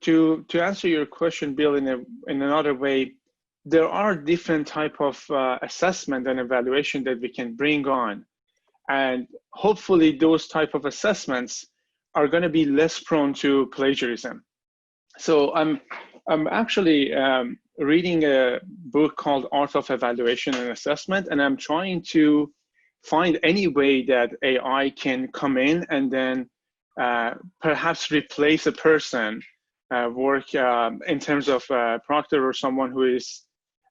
to answer your question, Bill, in another way, there are different type of assessment and evaluation that we can bring on. And hopefully those type of assessments are going to be less prone to plagiarism. So I'm actually reading a book called Art of Evaluation and Assessment, and I'm trying to find any way that AI can come in and then perhaps replace a person work in terms of proctor or someone who is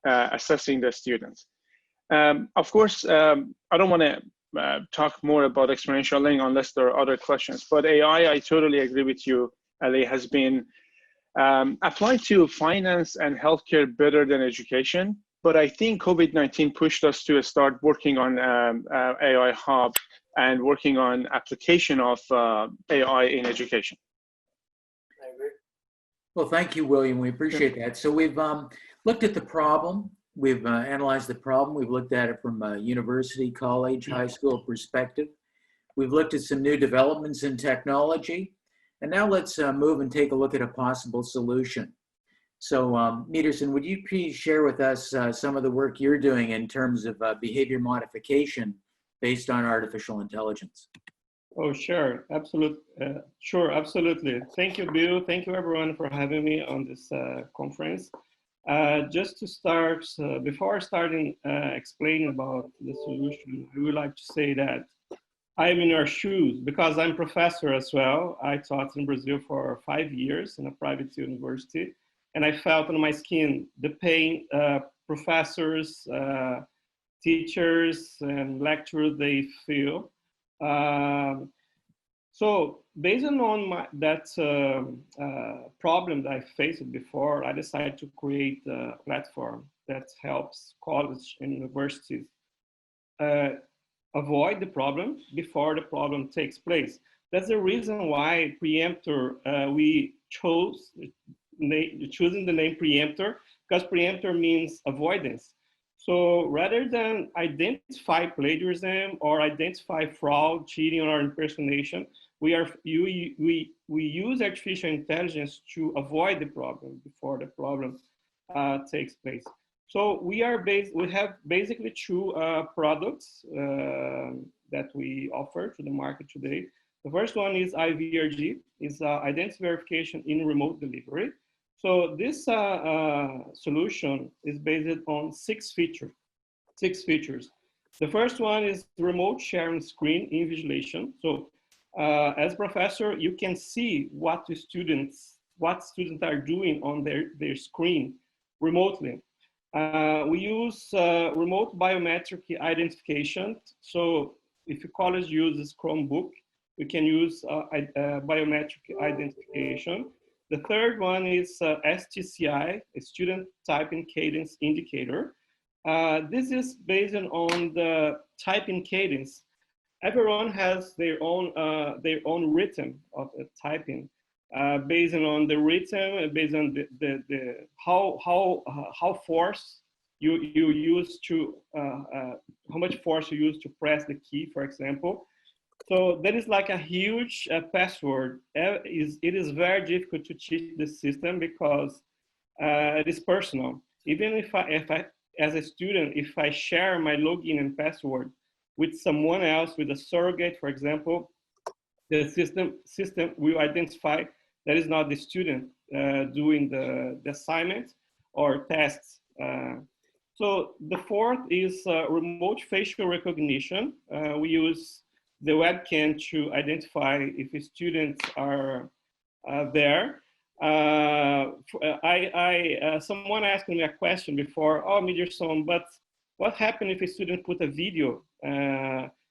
assessing the students. Of course, I don't want to talk more about experiential learning unless there are other questions, but AI, I totally agree with you, Ali, has been applied to finance and healthcare better than education. But I think COVID-19 pushed us to start working on AI Hub and working on application of AI in education. I agree. Well, thank you, William. We appreciate that. So we've looked at the problem. We've analyzed the problem. We've looked at it from a university, college, high school perspective. We've looked at some new developments in technology. And now let's move and take a look at a possible solution. So Meterson, would you please share with us some of the work you're doing in terms of behavior modification based on artificial intelligence? Oh, sure, absolutely. Sure, absolutely. Thank you, Bill. Thank you, everyone, for having me on this conference. Just to start, before starting explaining about the solution, I would like to say that I'm in your shoes because I'm professor as well. I taught in Brazil for 5 years in a private university, and I felt on my skin the pain professors, teachers, and lecturers, they feel. So based on that problem that I faced before, I decided to create a platform that helps colleges and universities avoid the problem before the problem takes place. That's the reason why preemptor, we choosing the name preemptor, because preemptor means avoidance. So rather than identify plagiarism or identify fraud, cheating, or impersonation, we use artificial intelligence to avoid the problem before the problem takes place. So we have basically two products that we offer to the market today. The first one is IVRG, is identity verification in remote delivery. So this solution is based on six features. The first one is remote sharing screen invigilation. So as professor, you can see what students are doing on their screen remotely. We use remote biometric identification. So if your college uses Chromebook, we can use biometric identification. The third one is STCI, a student typing cadence indicator. This is based on the typing cadence. Everyone has their own rhythm of typing. Based on the rhythm, based on the how force you use to how much force you use to press the key, for example. So there is like a huge password. It is very difficult to cheat the system because it is personal. Even if I, as a student, if I share my login and password with someone else, with a surrogate, for example, the system will identify that is not the student doing the assignment or tests. So the fourth is remote facial recognition. We use the webcam to identify if students are there. Someone asked me a question before, oh, Midgerson, but what happened if a student put a video?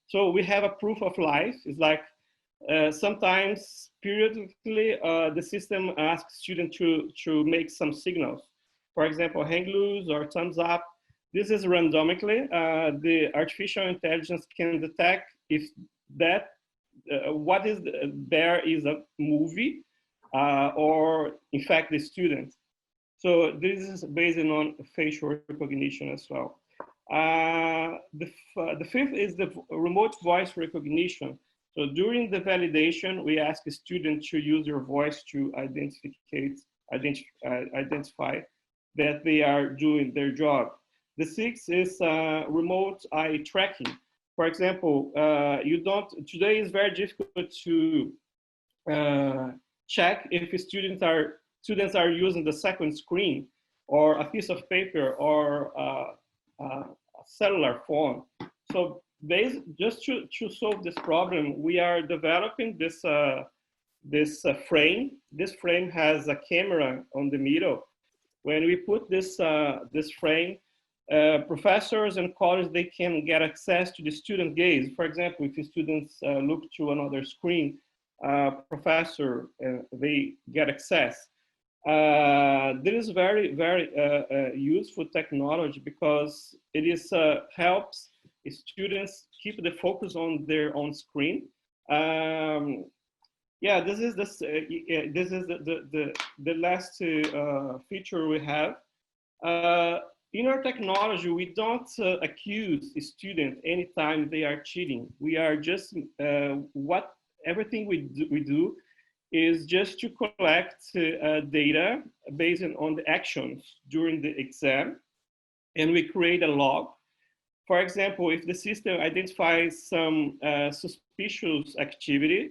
So we have a proof of life. It's like sometimes periodically the system asks students to make some signals. For example, hang loose or thumbs up. This is randomically. The artificial intelligence can detect if that what is there is a movie or in fact the student. So this is based on facial recognition as well. The fifth is the remote voice recognition. So during the validation, we ask a student to use their voice to identify that they are doing their job. The sixth is remote eye tracking. For example, today is very difficult to check if students are using the second screen or a piece of paper or a cellular phone. So just to solve this problem, we are developing this frame. This frame has a camera on the middle. When we put this frame, professors and colleagues, they can get access to the student gaze. For example, if the students look to another screen, professor, they get access. This is very, very useful technology because it is helps students keep the focus on their own screen. Yeah, this is the last feature we have. In our technology, we don't accuse a student anytime they are cheating. We are just everything we do is just to collect data based on the actions during the exam, and we create a log. For example, if the system identifies some suspicious activity,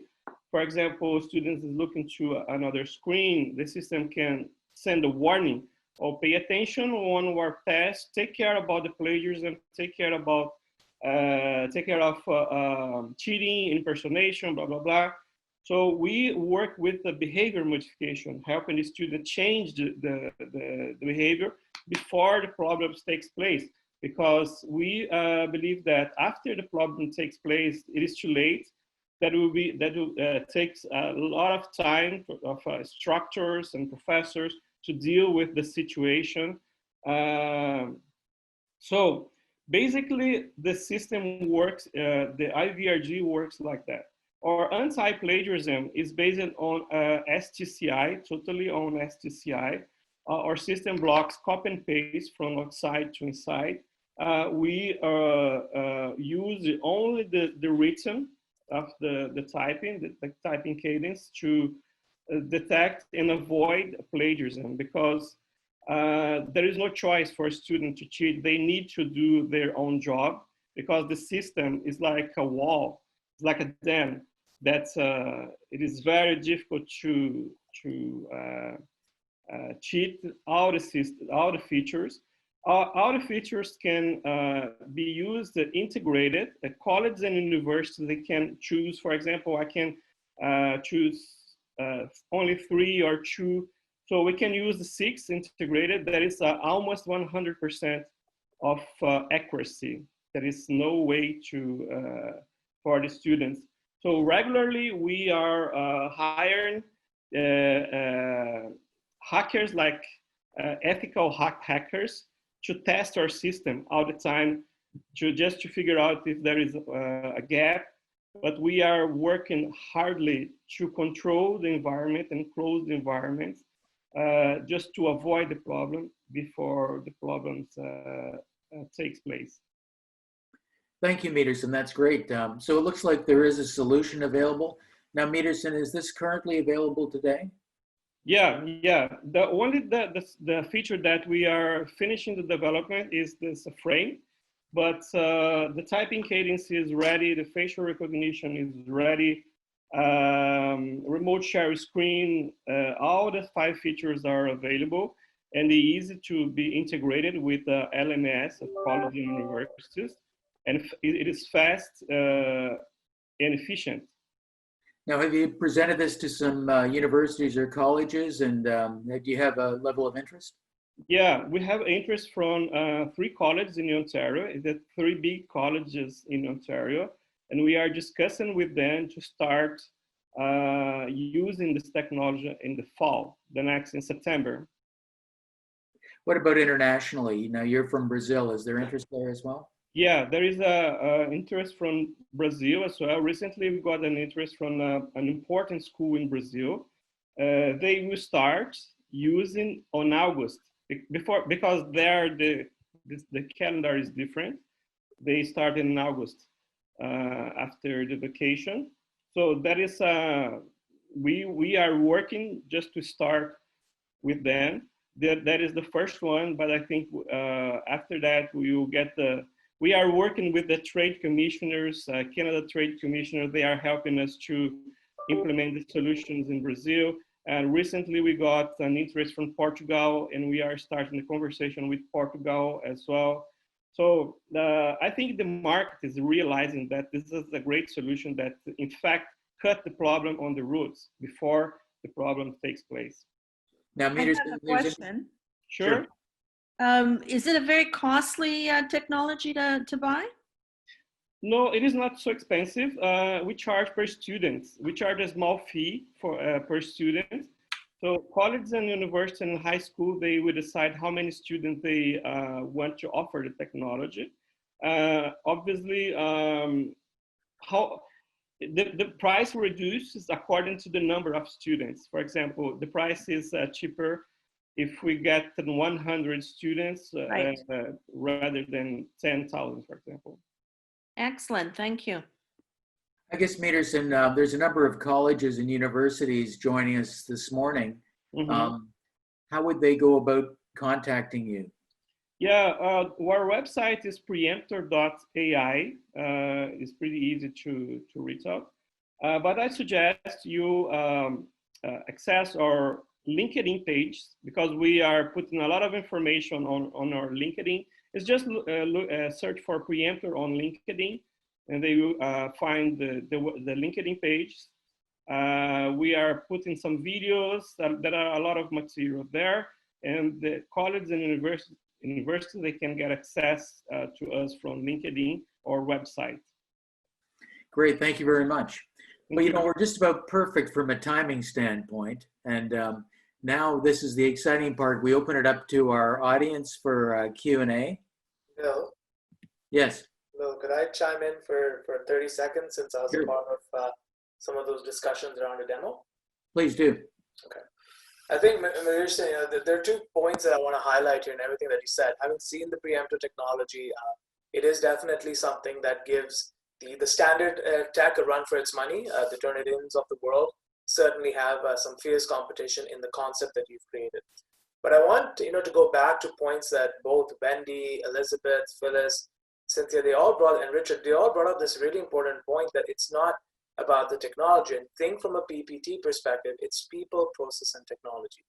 for example, students is looking to another screen, the system can send a warning or pay attention on our test, take care about the plagiarism, take care of cheating, impersonation, blah, blah, blah. So we work with the behavior modification, helping the student change the behavior before the problem takes place. Because we believe that after the problem takes place, it is too late. That takes a lot of time of instructors and professors to deal with the situation. So basically, the system works. The IVRG works like that. Our anti-plagiarism is based on STCI, totally on STCI. Our system blocks copy and paste from outside to inside. We use only the written of the typing, the typing cadence to detect and avoid plagiarism, because there is no choice for a student to cheat. They need to do their own job because the system is like a wall, it's like a dam that it is very difficult to cheat all the features. All the features can be used integrated. Colleges and universities, they can choose, for example, I can choose only 3 or 2. So we can use the 6 integrated. That is almost 100% of accuracy. There is no way to for the students. So regularly we are hiring hackers, like ethical hackers, to test our system all the time, just to figure out if there is a gap. But we are working hardly to control the environment and close the environment, just to avoid the problem before the problems takes place. Thank you, Meterson. That's great. So it looks like there is a solution available. Now, Meterson, is this currently available today? Yeah. The feature that we are finishing the development is this frame, but the typing cadence is ready, the facial recognition is ready, remote share screen, all the 5 features are available, and they're easy to be integrated with the LMS of colleges and universities, and it is fast and efficient. Now, have you presented this to some universities or colleges, and do you have a level of interest? Yeah, we have interest from 3 colleges in Ontario, the 3 big colleges in Ontario, and we are discussing with them to start using this technology in the fall, in September. What about internationally? Now, you're from Brazil. Is there interest there as well? Yeah, there is a interest from Brazil as well. Recently, we got an interest from an important school in Brazil. They will start using on August because there the calendar is different. They start in August after the vacation. So that is we are working just to start with them. That is the first one, but I think after that we will get we are working with the trade commissioners, Canada Trade Commissioner. They are helping us to implement the solutions in Brazil. And recently we got an interest from Portugal, and we are starting the conversation with Portugal as well. So I think the market is realizing that this is a great solution that in fact cut the problem on the roots before the problem takes place. Now, I have a question. Sure. Is it a very costly technology to buy? No, it is not so expensive. We charge per student. We charge a small fee for per student. So colleges and universities and high school, they will decide how many students they want to offer the technology. Obviously, the price reduces according to the number of students. For example, the price is cheaper if we get 100 students Right. Rather than 10,000, for example. Excellent, thank you. I guess, Meterson, there's a number of colleges and universities joining us this morning. Mm-hmm. How would they go about contacting you? Yeah, our website is preemptor.ai. It's pretty easy to reach out. But I suggest you access our LinkedIn page, because we are putting a lot of information on our LinkedIn. It's just search for Preemptor on LinkedIn, and they will find the LinkedIn page. We are putting some videos. There are a lot of material there, and the colleges and universities, they can get access to us from LinkedIn or website. Great, thank you very much. Well, you know, we're just about perfect from a timing standpoint, and now this is the exciting part. We open it up to our audience for Q&A. Bill? Yes. Bill, could I chime in for 30 seconds, since I was Sure. a part of some of those discussions around the demo? Please do. Okay. I think, Marisha, you know, there are 2 points that I want to highlight here in everything that you said. Having seen the preemptor technology, it is definitely something that gives the standard tech a run for its money. The Turnitin's of the world certainly have some fierce competition in the concept that you've created. But I want to go back to points that both Wendy, Elizabeth, Phyllis, Cynthia, and Richard, they all brought up this really important point that it's not about the technology. And think from a PPT perspective, it's people, process, and technology.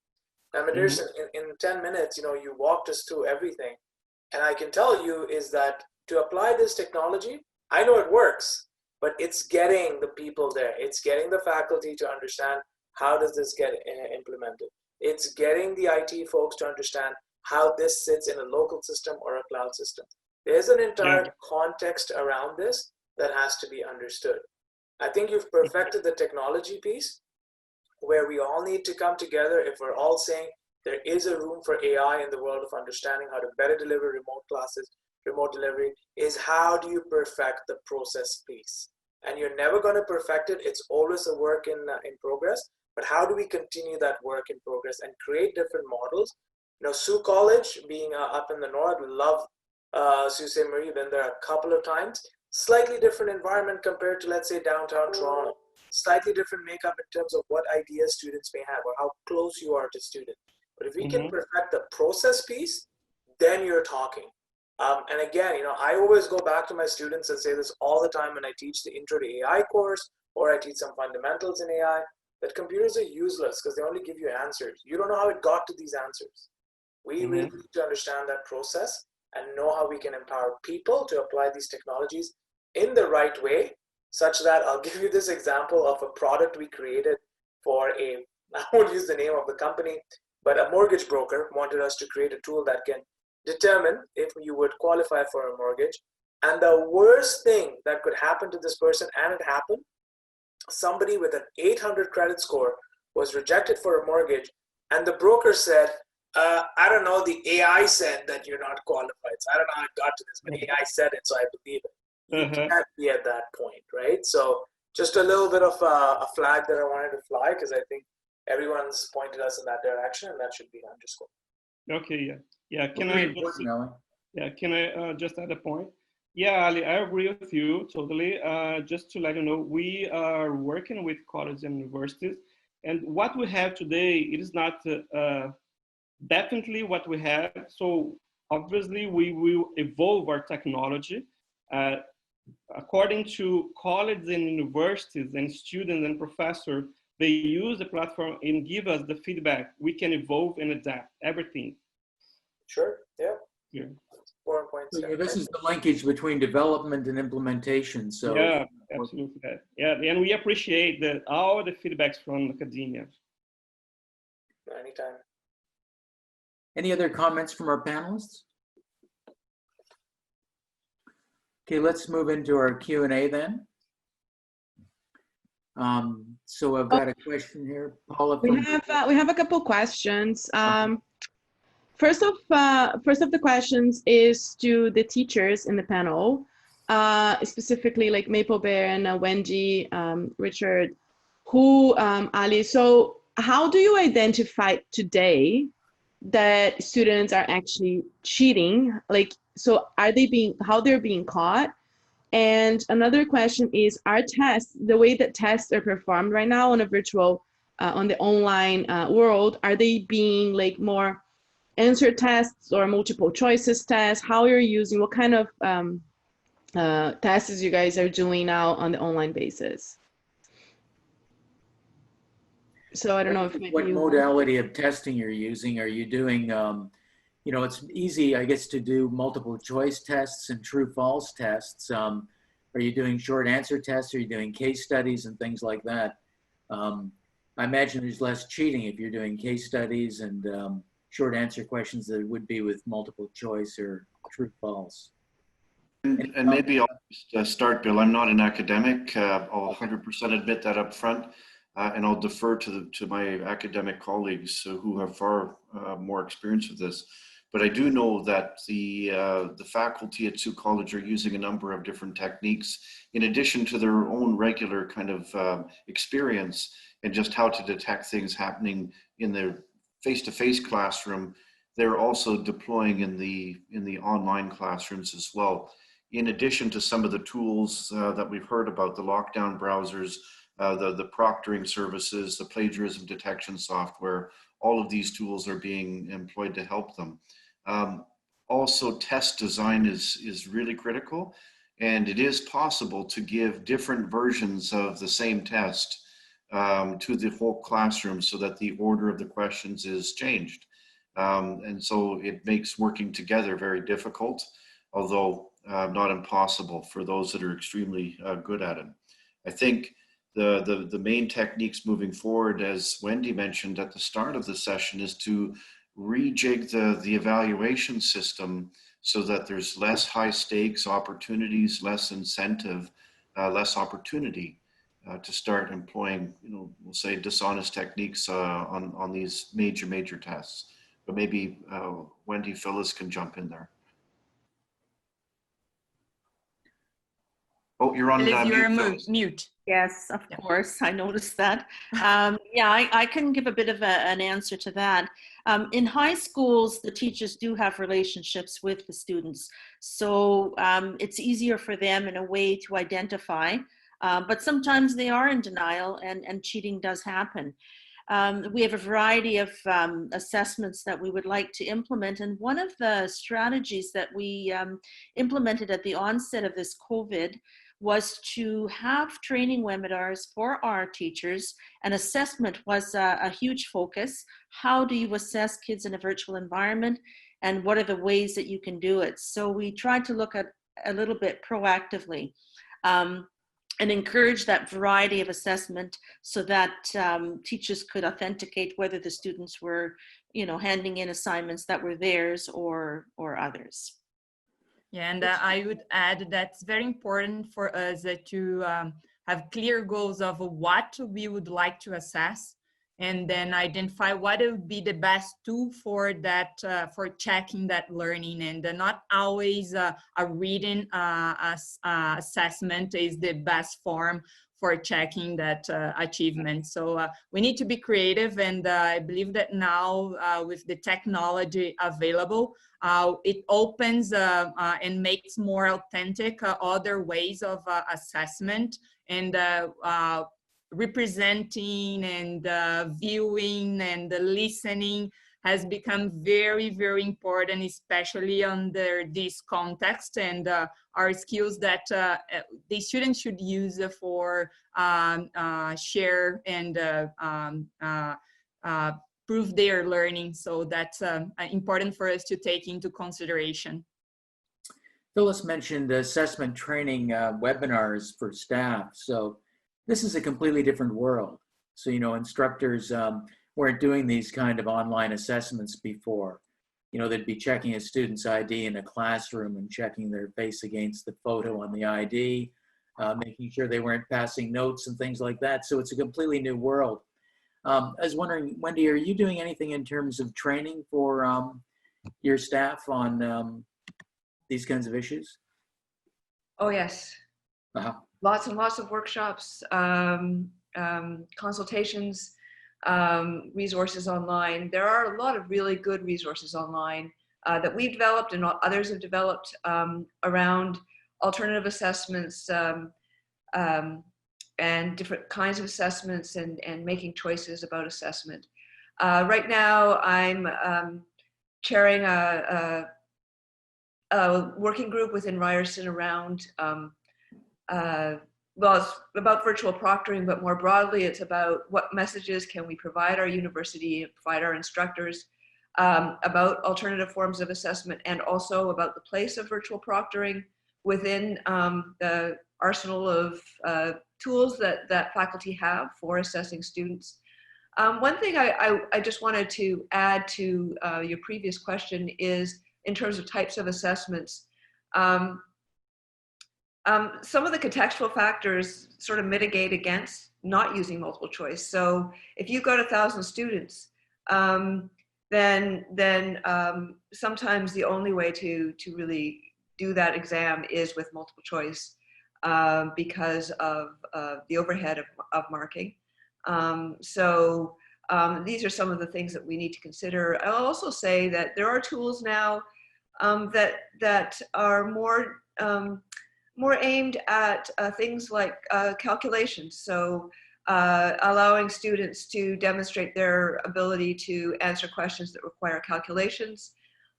Now, Madirson, in 10 minutes, you walked us through everything. And I can tell you is that to apply this technology, I know it works, but it's getting the people there. It's getting the faculty to understand how does this get implemented. It's getting the IT folks to understand how this sits in a local system or a cloud system. There's an entire context around this that has to be understood. I think you've perfected the technology piece where we all need to come together. If we're all saying there is a room for AI in the world of understanding how to better deliver remote classes, remote delivery, is how do you perfect the process piece? And you're never going to perfect it. It's always a work in progress. But how do we continue that work in progress and create different models? Sioux College, being up in the north, love Sault Ste. Marie, been there a couple of times. Slightly different environment compared to, let's say, downtown Toronto. Slightly different makeup in terms of what ideas students may have or how close you are to students. But if we can perfect the process piece, then you're talking. And again, I always go back to my students and say this all the time when I teach the Intro to AI course or I teach some fundamentals in AI, that computers are useless because they only give you answers. You don't know how it got to these answers. We really need to understand that process and know how we can empower people to apply these technologies in the right way, such that I'll give you this example of a product we created for I won't use the name of the company, but a mortgage broker wanted us to create a tool that can determine if you would qualify for a mortgage. And the worst thing that could happen to this person, and it happened, somebody with an 800 credit score was rejected for a mortgage, and the broker said, I don't know, the AI said that you're not qualified. So I don't know how it got to this, but AI said it, so I believe it. You can't be at that point, right? So just a little bit of a flag that I wanted to fly, because I think everyone's pointed us in that direction, and that should be underscored. Okay, yeah. Can I just add a point? Yeah, Ali, I agree with you totally. Just to let you know, we are working with colleges and universities, and what we have today, it is not definitely what we have. So obviously, we will evolve our technology according to colleges and universities and students and professors. They use the platform and give us the feedback. We can evolve and adapt everything. Sure. Yeah. Yeah. 4 points. So this is the linkage between development and implementation. So yeah, absolutely. Yeah, and we appreciate all the feedbacks from academia. Anytime. Any other comments from our panelists? Okay, let's move into our Q&A then. So I've got a question here, Paula. We have a couple questions. First of the questions is to the teachers in the panel, specifically like Maple Bear and Wendy, Richard, Ali. So how do you identify today that students are actually cheating? Like, so how they're being caught? And another question is, are tests, the way that tests are performed right now on a virtual, on the online world, are they being like more answer tests or multiple choices tests? How you're using, what kind of tests you guys are doing now on the online basis? So I don't know if maybe what modality of testing you're using. Are you doing, it's easy, I guess, to do multiple choice tests and true false tests. Are you doing short answer tests? Are you doing case studies and things like that? I imagine there's less cheating if you're doing case studies and short answer questions than it would be with multiple choice or true false. And maybe I'll just start, Bill. I'm not an academic. I'll 100% admit that up front. And I'll defer to my academic colleagues who have far more experience with this. But I do know that the faculty at Sault College are using a number of different techniques in addition to their own regular kind of experience and just how to detect things happening in their face-to-face classroom. They're also deploying in the online classrooms as well. In addition to some of the tools that we've heard about, the lockdown browsers, the proctoring services, the plagiarism detection software, all of these tools are being employed to help them. Also, test design is really critical, and it is possible to give different versions of the same test to the whole classroom so that the order of the questions is changed. And so it makes working together very difficult, although not impossible for those that are extremely good at it. I think the main techniques moving forward, as Wendy mentioned at the start of the session, is to rejig the evaluation system so that there's less high stakes opportunities, less incentive, less opportunity to start employing, we'll say dishonest techniques on these major tests. But maybe Wendy, Phyllis can jump in there. Oh, you're on mute. Yes, of course. I noticed that. Yeah, I can give a bit of an answer to that. In high schools, the teachers do have relationships with the students, so it's easier for them in a way to identify, but sometimes they are in denial and cheating does happen. We have a variety of assessments that we would like to implement, and one of the strategies that we implemented at the onset of this COVID was to have training webinars for our teachers, and assessment was a huge focus. How do you assess kids in a virtual environment, and what are the ways that you can do it? So we tried to look at a little bit proactively and encourage that variety of assessment so that teachers could authenticate whether the students were, handing in assignments that were theirs or others. Yeah, and I would add that's very important for us to have clear goals of what we would like to assess, and then identify what would be the best tool for that, for checking that learning. And not always a reading assessment is the best form for checking that achievement. So we need to be creative, and I believe that now with the technology available, it opens and makes more authentic other ways of assessment, and representing and viewing and listening has become very, very important, especially under this context, and are skills that the students should use for share and prove their learning. So that's important for us to take into consideration. Phyllis mentioned assessment training webinars for staff. So this is a completely different world. So, instructors weren't doing these kind of online assessments before. They'd be checking a student's ID in a classroom and checking their face against the photo on the ID, making sure they weren't passing notes and things like that. So it's a completely new world. I was wondering, Wendy, are you doing anything in terms of training for your staff on these kinds of issues? Oh, yes. Lots and lots of workshops, consultations, resources online. There are a lot of really good resources online that we've developed and others have developed around alternative assessments and different kinds of assessments and making choices about assessment. Right now, I'm chairing a working group within Ryerson around well, it's about virtual proctoring, but more broadly, it's about what messages can we provide our university, provide our instructors about alternative forms of assessment, and also about the place of virtual proctoring within the arsenal of tools that faculty have for assessing students. One thing I just wanted to add to your previous question is in terms of types of assessments. Some of the contextual factors sort of mitigate against not using multiple choice. So if you've got 1,000 students, then sometimes the only way to really do that exam is with multiple choice because of the overhead of marking. So these are some of the things that we need to consider. I'll also say that there are tools now that are more aimed at things like calculations. So allowing students to demonstrate their ability to answer questions that require calculations.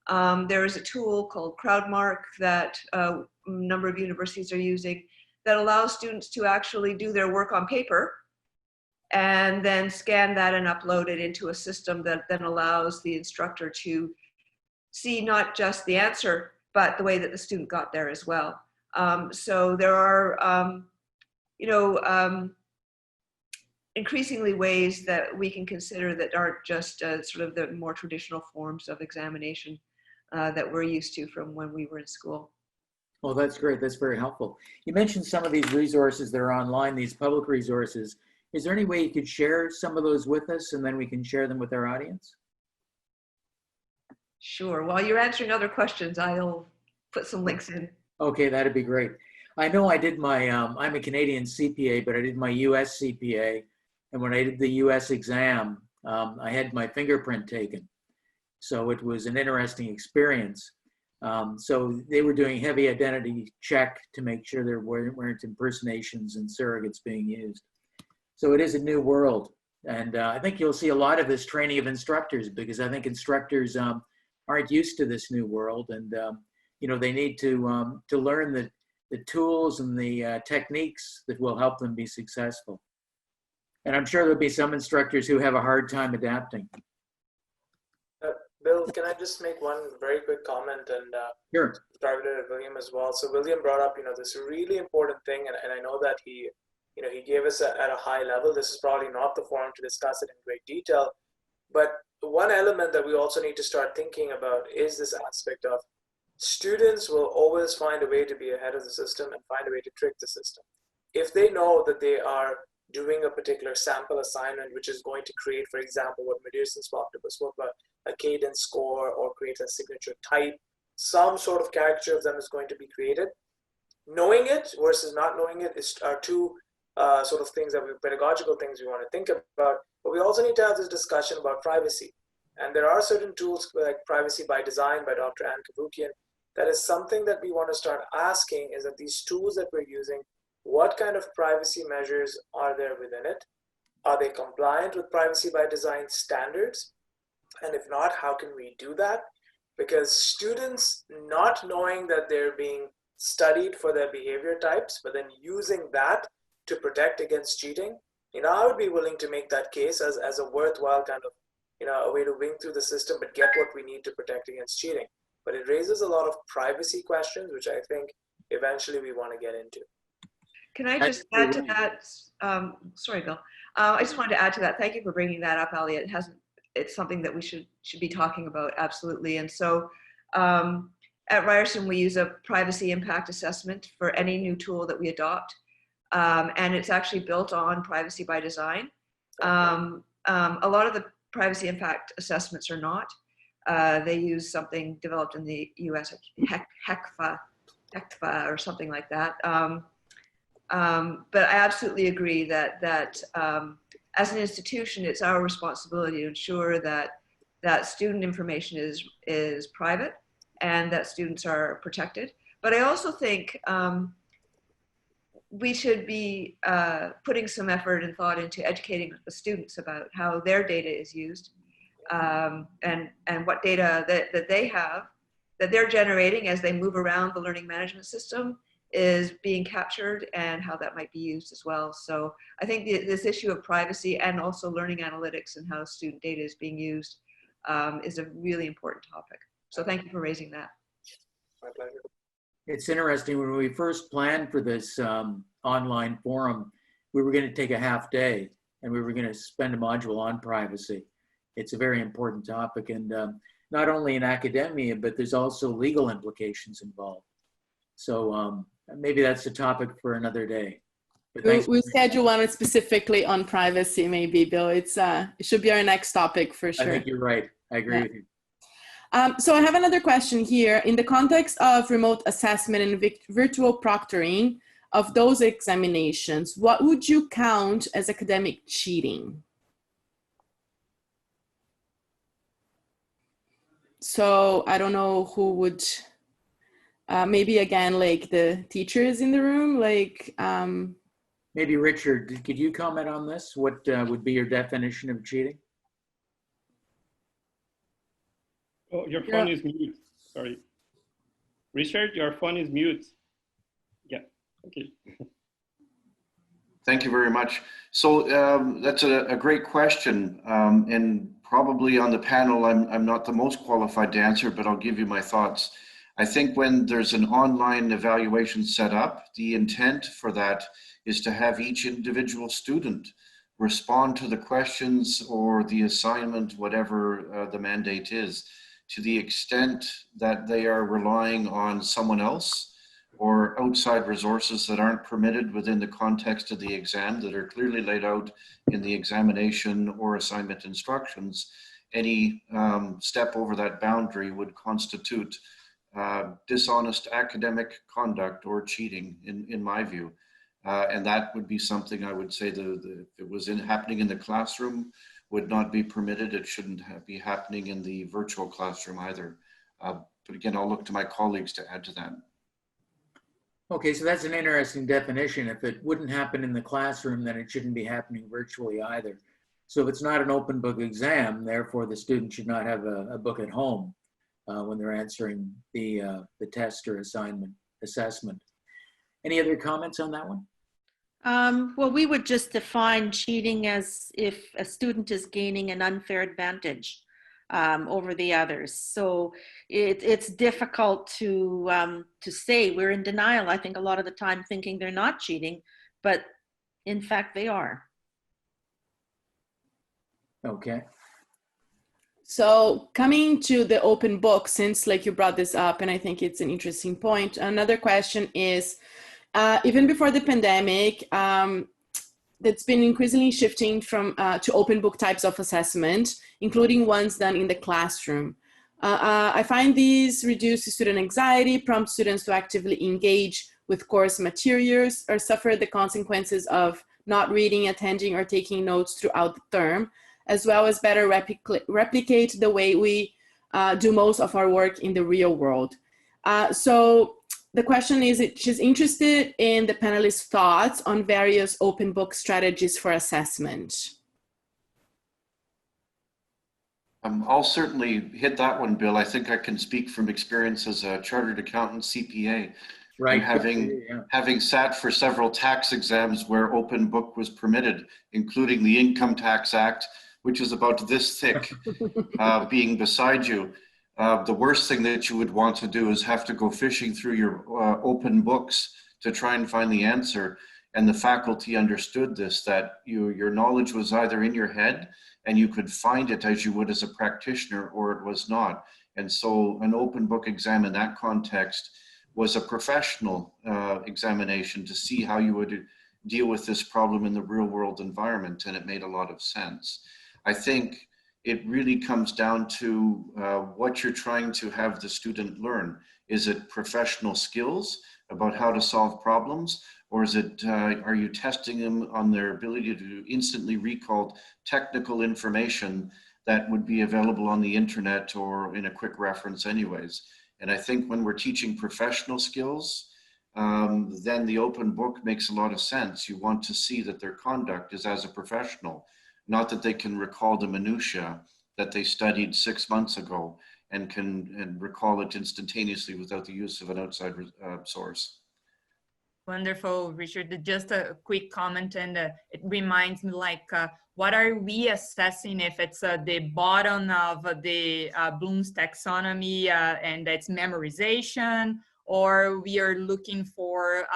There is a tool called CrowdMark that a number of universities are using that allows students to actually do their work on paper and then scan that and upload it into a system that then allows the instructor to see not just the answer, but the way that the student got there as well. So there are, increasingly ways that we can consider that aren't just sort of the more traditional forms of examination that we're used to from when we were in school. Well, that's great. That's very helpful. You mentioned some of these resources that are online, these public resources. Is there any way you could share some of those with us and then we can share them with our audience? Sure. While you're answering other questions, I'll put some links in. Okay, that'd be great. I know I did my, I'm a Canadian CPA, but I did my US CPA. And when I did the US exam, I had my fingerprint taken. So it was an interesting experience. So they were doing heavy identity check to make sure there weren't impersonations and surrogates being used. So it is a new world. And I think you'll see a lot of this training of instructors, because I think instructors aren't used to this new world. And, you know, they need to learn the tools and the techniques that will help them be successful. And I'm sure there'll be some instructors who have a hard time adapting. Bill, can I just make one very quick comment and Sure. target it at William as well? So William brought up, you know, this really important thing, and I know that he, you know, he gave us at a high level. This is probably not the forum to discuss it in great detail, but one element that we also need to start thinking about is this aspect of students will always find a way to be ahead of the system and find a way to trick the system. If they know that they are doing a particular sample assignment, which is going to create, for example, what Medirson spoke about, a cadence score or create a signature type, some sort of caricature of them is going to be created. Knowing it versus not knowing it are two sort of things pedagogical things we want to think about, but we also need to have this discussion about privacy. And there are certain tools like Privacy by Design by Dr. Ann Kavukian. That is something that we want to start asking, is that these tools that we're using, what kind of privacy measures are there within it? Are they compliant with Privacy by Design standards? And if not, how can we do that? Because students not knowing that they're being studied for their behavior types, but then using that to protect against cheating, you know, I would be willing to make that case as a worthwhile kind of, you know, a way to wing through the system, but get what we need to protect against cheating. But it raises a lot of privacy questions, which I think eventually we want to get into. Can I just add to that? Sorry, Bill. I just wanted to add to that. Thank you for bringing that up, Elliot. It's something that we should be talking about, absolutely. And so at Ryerson, we use a privacy impact assessment for any new tool that we adopt. And it's actually built on Privacy by Design. A lot of the privacy impact assessments are not. They use something developed in the US, HECFA or something like that. But I absolutely agree that as an institution, it's our responsibility to ensure that student information is private and that students are protected. But I also think we should be putting some effort and thought into educating the students about how their data is used and what data that they have, that they're generating as they move around the learning management system is being captured and how that might be used as well. So I think this issue of privacy and also learning analytics and how student data is being used is a really important topic. So thank you for raising that. My pleasure. It's interesting, when we first planned for this online forum, we were going to take a half day and we were going to spend a module on privacy. It's a very important topic, and not only in academia, but there's also legal implications involved. So maybe that's a topic for another day. We'll schedule one specifically on privacy, maybe, Bill. It should be our next topic for sure. I think you're right. I agree with you. So I have another question here. In the context of remote assessment and virtual proctoring of those examinations, what would you count as academic cheating? So I don't know who would, maybe again, like the teachers in the room, like. Maybe Richard, could you comment on this? What would be your definition of cheating? Oh, your phone is mute. Sorry. Richard, your phone is mute. Yeah, okay. Thank you very much. So that's a great question. And probably on the panel, I'm not the most qualified to answer, but I'll give you my thoughts. I think when there's an online evaluation set up, the intent for that is to have each individual student respond to the questions or the assignment, whatever the mandate is, to the extent that they are relying on someone else or outside resources that aren't permitted within the context of the exam, that are clearly laid out in the examination or assignment instructions. Any step over that boundary would constitute dishonest academic conduct or cheating, in my view. And that would be something I would say if it was happening in the classroom would not be permitted. It shouldn't be happening in the virtual classroom either. But again, I'll look to my colleagues to add to that. Okay, so that's an interesting definition. If it wouldn't happen in the classroom, then it shouldn't be happening virtually either. So if it's not an open book exam, therefore the student should not have a book at home when they're answering the test or assessment. Any other comments on that one? Well, we would just define cheating as if a student is gaining an unfair advantage over the others. So it's difficult to say. We're in denial, I think, a lot of the time, thinking they're not cheating, but in fact they are. Okay. So coming to the open book, since like you brought this up, and I think it's an interesting point, another question is, even before the pandemic, that's been increasingly shifting from to open book types of assessment, including ones done in the classroom. I find these reduce student anxiety, prompt students to actively engage with course materials, or suffer the consequences of not reading, attending, or taking notes throughout the term, as well as better replicate the way we do most of our work in the real world. So the question is, she's interested in the panelists' thoughts on various open book strategies for assessment. I'll certainly hit that one, Bill. I think I can speak from experience as a chartered accountant, CPA. Right. And having sat for several tax exams where open book was permitted, including the Income Tax Act, which is about this thick, being beside you. The worst thing that you would want to do is have to go fishing through your open books to try and find the answer. And the faculty understood this, that your knowledge was either in your head and you could find it as you would as a practitioner, or it was not. And so an open book exam in that context was a professional examination to see how you would deal with this problem in the real world environment, and it made a lot of sense. I think it really comes down to what you're trying to have the student learn. Is it professional skills about how to solve problems, or is it, are you testing them on their ability to instantly recall technical information that would be available on the internet or in a quick reference anyways? And I think when we're teaching professional skills, then the open book makes a lot of sense. You want to see that their conduct is as a professional, not that they can recall the minutiae that they studied 6 months ago and can recall it instantaneously without the use of an outside source. Wonderful, Richard. Just a quick comment, and it reminds me, like, what are we assessing if it's the bottom of the Bloom's taxonomy and it's memorization, or we are looking for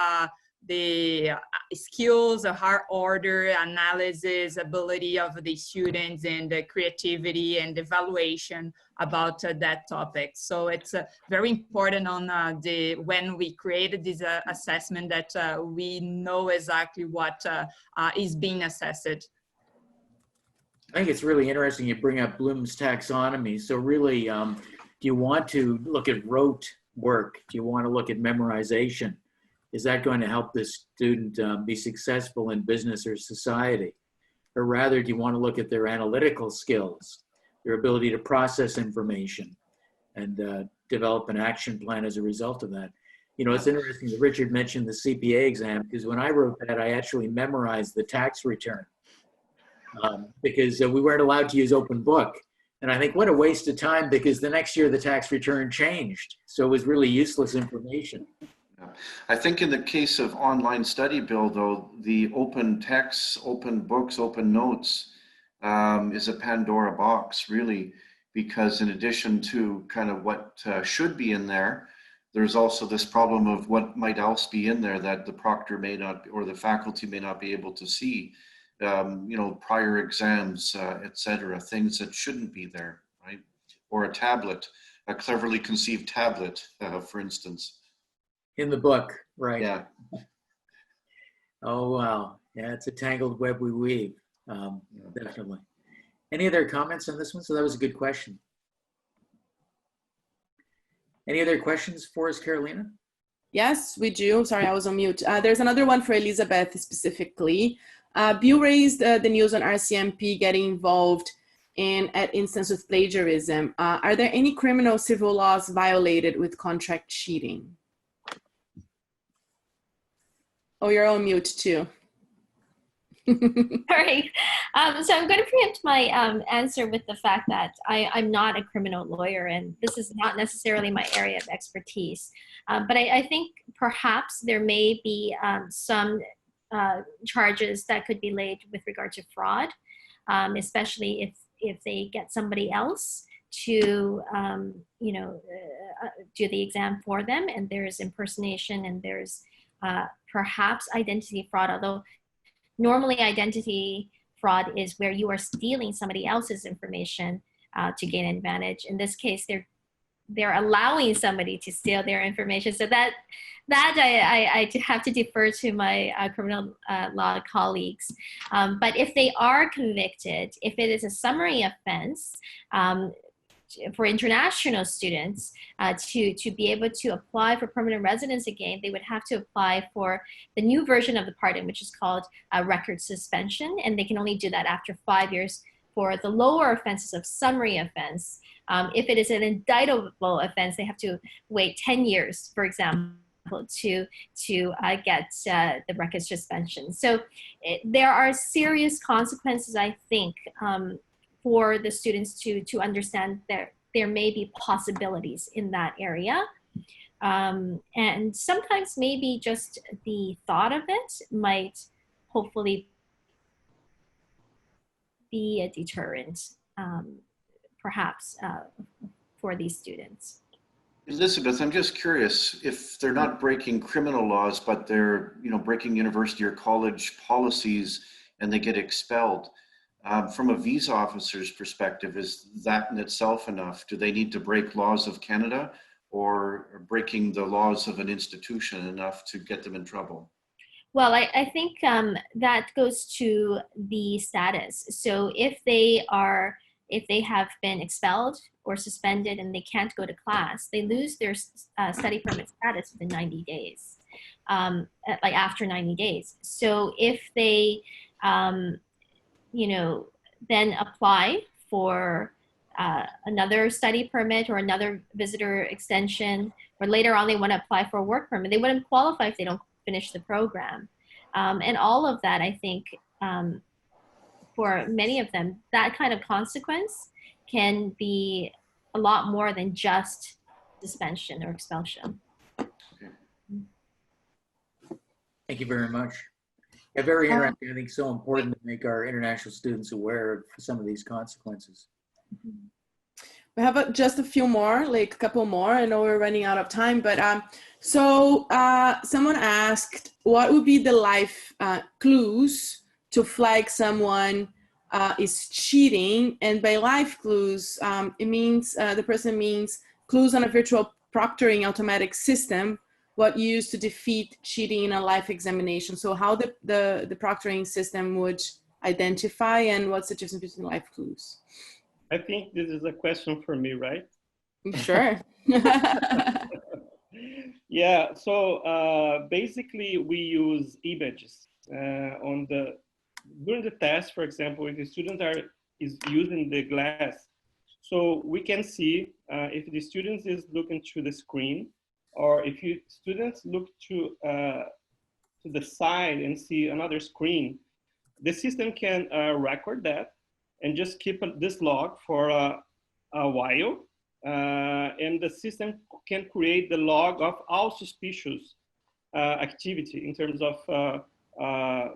the skills, the hard order analysis ability of the students, and the creativity and evaluation about that topic. So it's very important on when we created this assessment that we know exactly what is being assessed. I think it's really interesting you bring up Bloom's taxonomy. So really, do you want to look at rote work? Do you want to look at memorization? Is that going to help the student be successful in business or society? Or rather, do you want to look at their analytical skills, their ability to process information, and develop an action plan as a result of that? You know, it's interesting that Richard mentioned the CPA exam, because when I wrote that, I actually memorized the tax return because we weren't allowed to use open book. And I think what a waste of time, because the next year the tax return changed. So it was really useless information. I think in the case of online study, Bill, though, the open texts, open books, open notes is a Pandora box, really, because in addition to kind of what should be in there, there's also this problem of what might else be in there that the proctor may not, or the faculty may not be able to see, you know, prior exams, et cetera, things that shouldn't be there, right? Or a tablet, a cleverly conceived tablet, for instance. In the book, right? Yeah. Oh, wow. Yeah, it's a tangled web we weave, definitely. Any other comments on this one? So that was a good question. Any other questions for us, Carolina? Yes, we do. Sorry, I was on mute. There's another one for Elizabeth specifically. Bill raised the news on RCMP getting involved at instance with plagiarism. Are there any criminal civil laws violated with contract cheating? Oh, you're on mute too. Sorry. So I'm going to preempt my answer with the fact that I'm not a criminal lawyer, and this is not necessarily my area of expertise. But I think perhaps there may be some charges that could be laid with regard to fraud, especially if they get somebody else to do the exam for them, and there's impersonation, and there's perhaps identity fraud, although normally identity fraud is where you are stealing somebody else's information to gain an advantage. In this case, they're allowing somebody to steal their information. So that I have to defer to my criminal law colleagues. But if they are convicted, if it is a summary offense, for international students to be able to apply for permanent residence again, they would have to apply for the new version of the pardon, which is called record suspension, and they can only do that after 5 years for the lower offenses of summary offense. If it is an indictable offense, they have to wait 10 years, for example, to get the record suspension. So there are serious consequences, I think, for the students to understand that there may be possibilities in that area. And sometimes maybe just the thought of it might hopefully be a deterrent, perhaps, for these students. Elizabeth, I'm just curious, if they're not breaking criminal laws, but they're breaking university or college policies and they get expelled, from a visa officer's perspective, is that in itself enough? Do they need to break laws of Canada, or breaking the laws of an institution enough to get them in trouble? Well, I think that goes to the status. So if they have been expelled or suspended and they can't go to class, they lose their study permit status within 90 days, like after 90 days. So if they then apply for another study permit or another visitor extension, or later on they want to apply for a work permit, they wouldn't qualify if they don't finish the program. And all of that, I think, for many of them, that kind of consequence can be a lot more than just suspension or expulsion. Thank you very much. Yeah, very interesting. I think so important to make our international students aware of some of these consequences. We have just a few more, like a couple more. I know we're running out of time, but someone asked, what would be the life clues to flag someone is cheating? And by life clues, it means the person means clues on a virtual proctoring automatic system, what used to defeat cheating in a life examination. So how the proctoring system would identify, and what's the difference between life clues? I think this is a question for me, right? Sure. Yeah, so basically we use images during the test. For example, if the student is using the glass, so we can see if the student is looking to the screen, or if students look to the side and see another screen, the system can record that and just keep this log for a while. And the system can create the log of all suspicious activity in terms of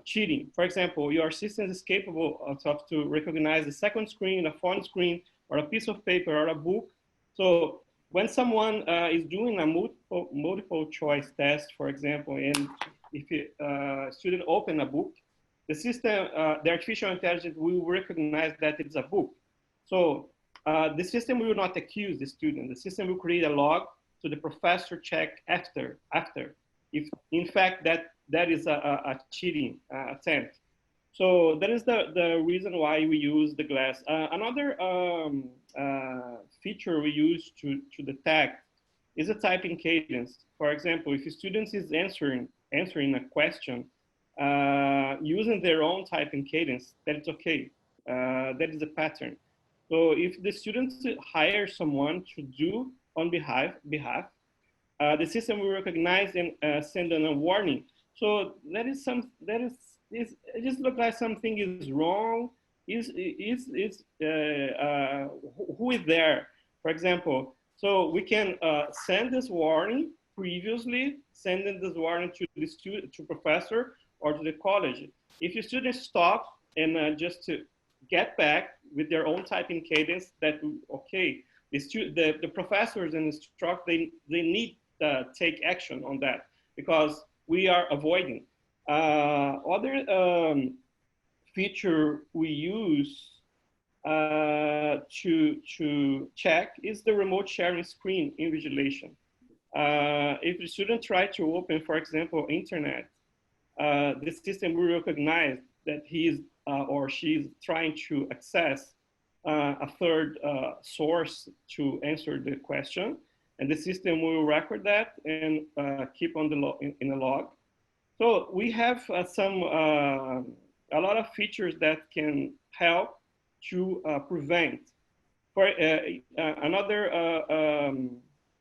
cheating. For example, your system is capable to recognize the second screen, a phone screen, or a piece of paper, or a book. So when someone is doing a multiple choice test, for example, and if a student open a book, the system, the artificial intelligence will recognize that it's a book. So the system will not accuse the student. The system will create a log so the professor check after if in fact that is a cheating attempt. So that is the reason why we use the glass. Another feature we use to detect is a typing cadence. For example, if a student is answering a question, using their own typing cadence, that it's okay. That is a pattern. So if the students hire someone to do on behalf, the system will recognize and send them a warning. So that is it just looks like something is wrong. Who is there? For example, so we can send this warning previously, sending this warning to the student, to professor, or to the college. If your students stop and just to get back with their own typing cadence, that okay, the professors and instructors, they need to take action on that, because we are avoiding. Other feature we use to check is the remote sharing screen invigilation. If the student try to open, for example, internet, the system will recognize that he is or she is trying to access a third source to answer the question, and the system will record that and keep on the in a log. So we have a lot of features that can help to prevent. For another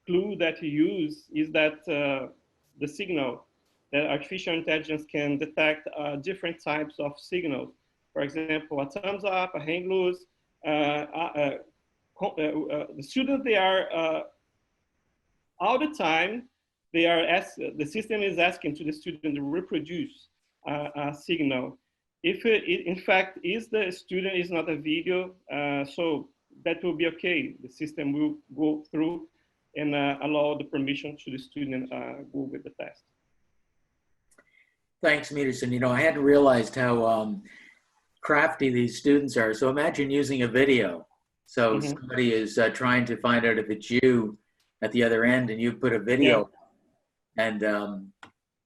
clue that you use is that the signal, that artificial intelligence can detect different types of signals. For example, a thumbs up, a hand loose. The students, they are all the time, the system is asking to the student to reproduce a signal. If it, in fact, the student is not a video, so that will be okay. The system will go through and allow the permission to the student go with the test. Thanks, Peterson. You know, I hadn't realized how crafty these students are. So imagine using a video. So somebody is trying to find out if it's you at the other end, and you put a video, and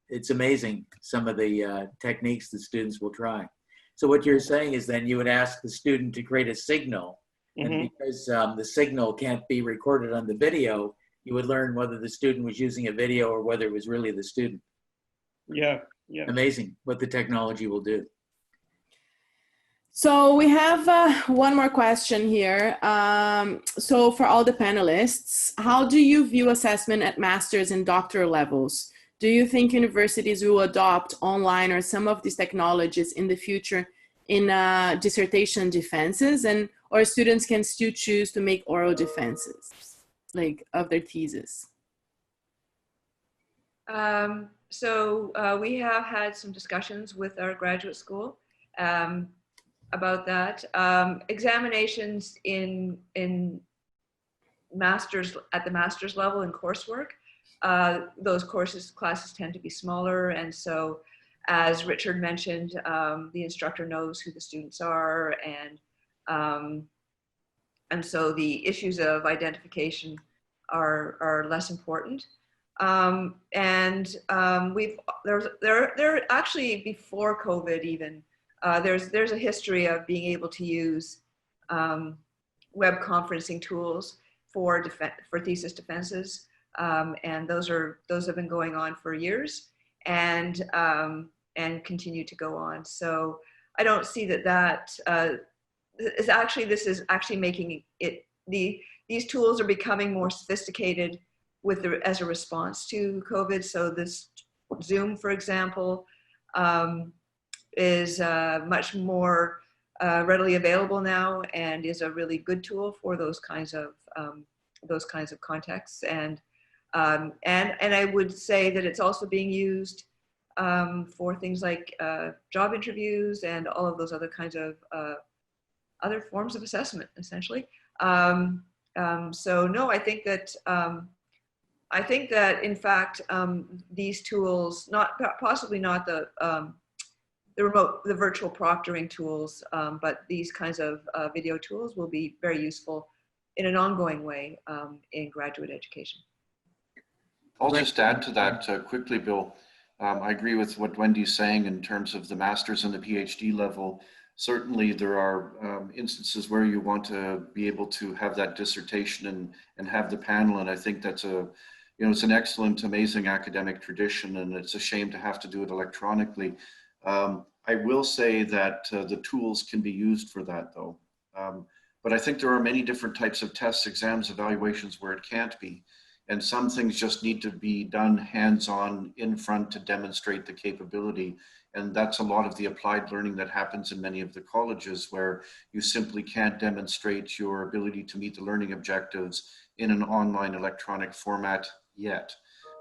it's amazing some of the techniques the students will try. So what you're saying is then you would ask the student to create a signal, and because the signal can't be recorded on the video, you would learn whether the student was using a video or whether it was really the student. Yeah. Amazing what the technology will do. So we have one more question here. So for all the panelists, how do you view assessment at master's and doctoral levels? Do you think universities will adopt online or some of these technologies in the future in dissertation defenses, or students can still choose to make oral defenses, like of their thesis? So we have had some discussions with our graduate school about that. Examinations in masters, at the master's level in coursework, those classes tend to be smaller, and so as Richard mentioned, the instructor knows who the students are, and so the issues of identification are less important. There actually, before COVID even, there's a history of being able to use web conferencing tools for thesis defenses, and those have been going on for years, and continue to go on. So I don't see that this is actually making it, these tools are becoming more sophisticated as a response to COVID. So this Zoom, for example, is much more readily available now, and is a really good tool for those kinds of contexts. And I would say that it's also being used for things like job interviews and all of those other kinds of other forms of assessment, essentially. So no, I think that in fact these tools, possibly not the virtual proctoring tools, but these kinds of video tools will be very useful in an ongoing way in graduate education. I'll just add to that quickly, Bill. I agree with what Wendy's saying in terms of the master's and the PhD level. Certainly there are instances where you want to be able to have that dissertation and have the panel, and I think that's it's an excellent, amazing academic tradition, and it's a shame to have to do it electronically. I will say that the tools can be used for that though. But I think there are many different types of tests, exams, evaluations where it can't be. And some things just need to be done hands-on in front to demonstrate the capability. And that's a lot of the applied learning that happens in many of the colleges where you simply can't demonstrate your ability to meet the learning objectives in an online electronic format yet.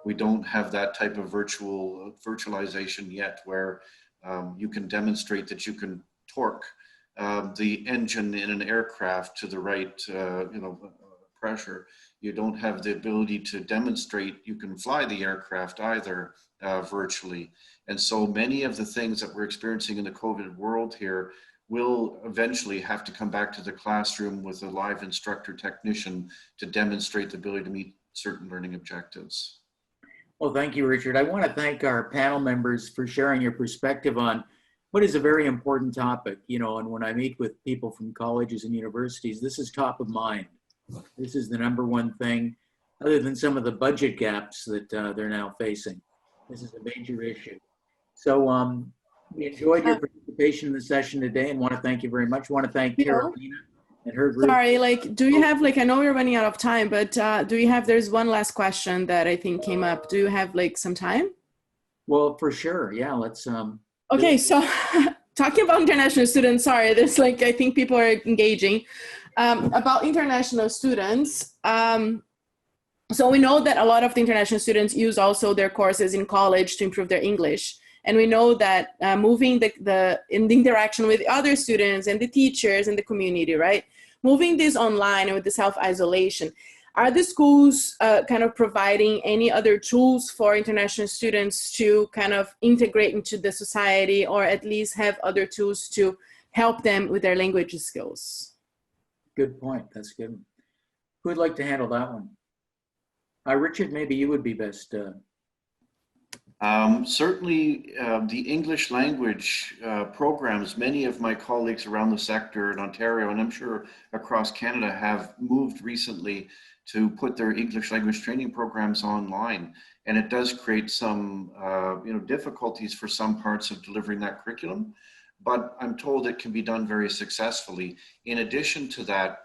We don't have that type of virtualization yet where you can demonstrate that you can torque the engine in an aircraft to the right pressure. You don't have the ability to demonstrate you can fly the aircraft either virtually. And so many of the things that we're experiencing in the COVID world here will eventually have to come back to the classroom with a live instructor technician to demonstrate the ability to meet certain learning objectives. Well, thank you, Richard. I want to thank our panel members for sharing your perspective on what is a very important topic, and when I meet with people from colleges and universities, this is top of mind. This is the number one thing, other than some of the budget gaps that they're now facing. This is a major issue. So we enjoyed your participation in the session today and want to thank you very much. I want to thank Carolina and her group. Sorry, do you have, I know we're running out of time, but there's one last question that I think came up. Do you have some time? Well, for sure. Yeah, let's. Okay, so talking about international students, sorry, there's I think people are engaging. About international students, so we know that a lot of the international students use also their courses in college to improve their English. And we know that moving in the interaction with other students and the teachers and the community, right? Moving this online and with the self-isolation, are the schools kind of providing any other tools for international students to kind of integrate into the society, or at least have other tools to help them with their language skills? Good point. That's good. Who would like to handle that one? Richard, maybe you would be best. Certainly the English language programs, many of my colleagues around the sector in Ontario, and I'm sure across Canada, have moved recently to put their English language training programs online. And it does create some difficulties for some parts of delivering that curriculum, but I'm told it can be done very successfully. In addition to that,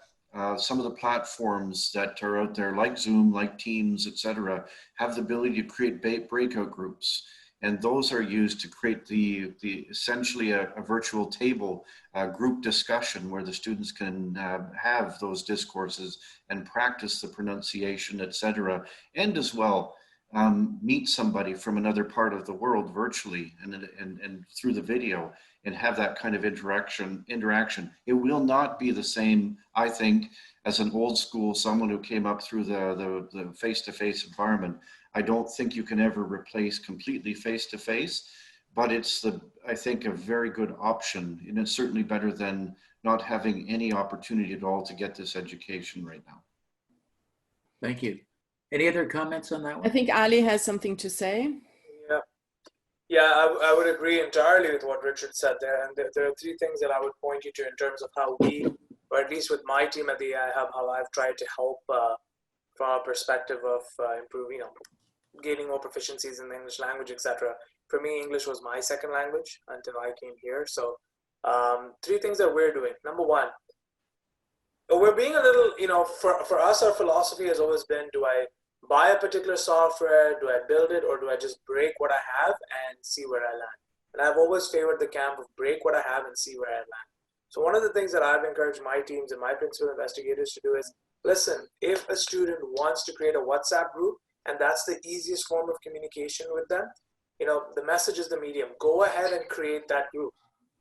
some of the platforms that are out there, like Zoom, like Teams, etc., have the ability to create breakout groups, and those are used to create the essentially a virtual table group discussion where the students can have those discourses and practice the pronunciation, etc., and as well meet somebody from another part of the world virtually and through the video, and have that kind of interaction. It will not be the same, I think, as an old school, someone who came up through the face-to-face environment. I don't think you can ever replace completely face-to-face, but it's I think a very good option, and it's certainly better than not having any opportunity at all to get this education right now. Thank you. Any other comments on that one? I think Ali has something to say. Yeah, I would agree entirely with what Richard said there. And there are three things that I would point you to in terms of how we, or at least with my team at the AI Hub, how I've tried to help from a perspective of improving, gaining more proficiencies in the English language, etc. For me, English was my second language until I came here. So three things that we're doing. Number one, we're being a little, for us, our philosophy has always been, do I buy a particular software, do I build it, or do I just break what I have and see where I land? And I've always favored the camp of break what I have and see where I land. So one of the things that I've encouraged my teams and my principal investigators to do is, listen, if a student wants to create a WhatsApp group, and that's the easiest form of communication with them, the message is the medium. Go ahead and create that group,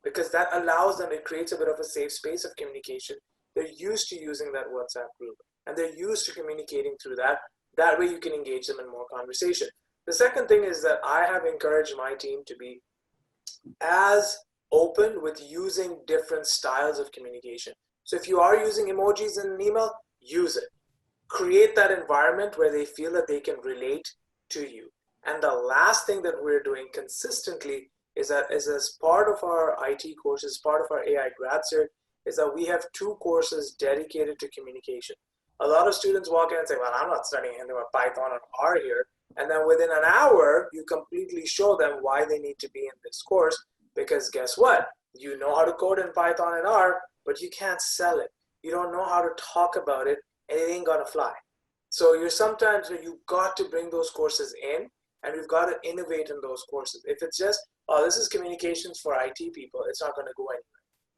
because that allows them, it creates a bit of a safe space of communication. They're used to using that WhatsApp group, and they're used to communicating through that. That way you can engage them in more conversation. The second thing is that I have encouraged my team to be as open with using different styles of communication. So if you are using emojis in an email, use it. Create that environment where they feel that they can relate to you. And the last thing that we're doing consistently is that as part of our IT courses, part of our AI grad cert, is that we have 2 courses dedicated to communication. A lot of students walk in and say, well, I'm not studying anything about Python or R here. And then within an hour, you completely show them why they need to be in this course, Because guess what? You know how to code in Python and R, but you can't sell it. You don't know how to talk about it, and it ain't gonna fly. So you've got to bring those courses in, and we've got to innovate in those courses. If it's just, oh, this is communications for IT people, it's not gonna go anywhere.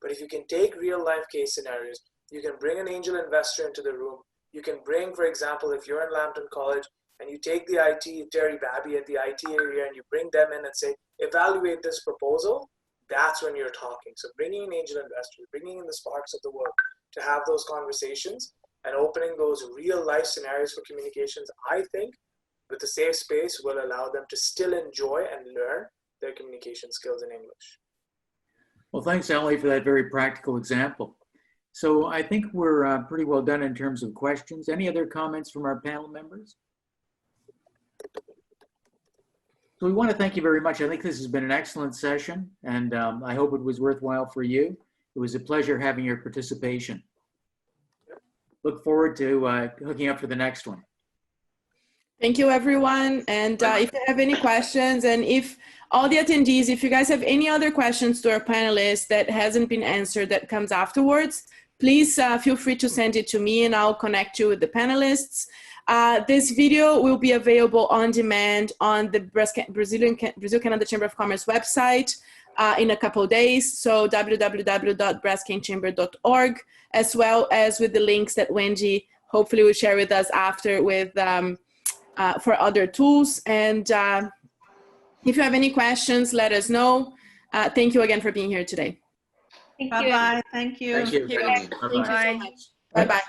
But if you can take real life case scenarios, you can bring an angel investor into the room. You can bring, for example, if you're in Lambton College and you take the IT, Terry Babby at the IT area, and you bring them in and say, evaluate this proposal, that's when you're talking. So bringing in angel investors, bringing in the Sparks of the world to have those conversations and opening those real life scenarios for communications, I think with a safe space will allow them to still enjoy and learn their communication skills in English. Well, thanks, Ali, for that very practical example. So I think we're pretty well done in terms of questions. Any other comments from our panel members? So we want to thank you very much. I think this has been an excellent session, and I hope it was worthwhile for you. It was a pleasure having your participation. Look forward to hooking up for the next one. Thank you, everyone. And if you have any questions, and if all the attendees, if you guys have any other questions to our panelists that hasn't been answered that comes afterwards, please feel free to send it to me and I'll connect you with the panelists. This video will be available on demand on the Brazil-Canada Chamber of Commerce website in a couple of days. So www.brascanchamber.org, as well as with the links that Wendy hopefully will share with us after with for other tools. And if you have any questions, let us know. Thank you again for being here today. Thank you. Bye-bye. Thank you. Thank you. Thank you so much. Bye-bye.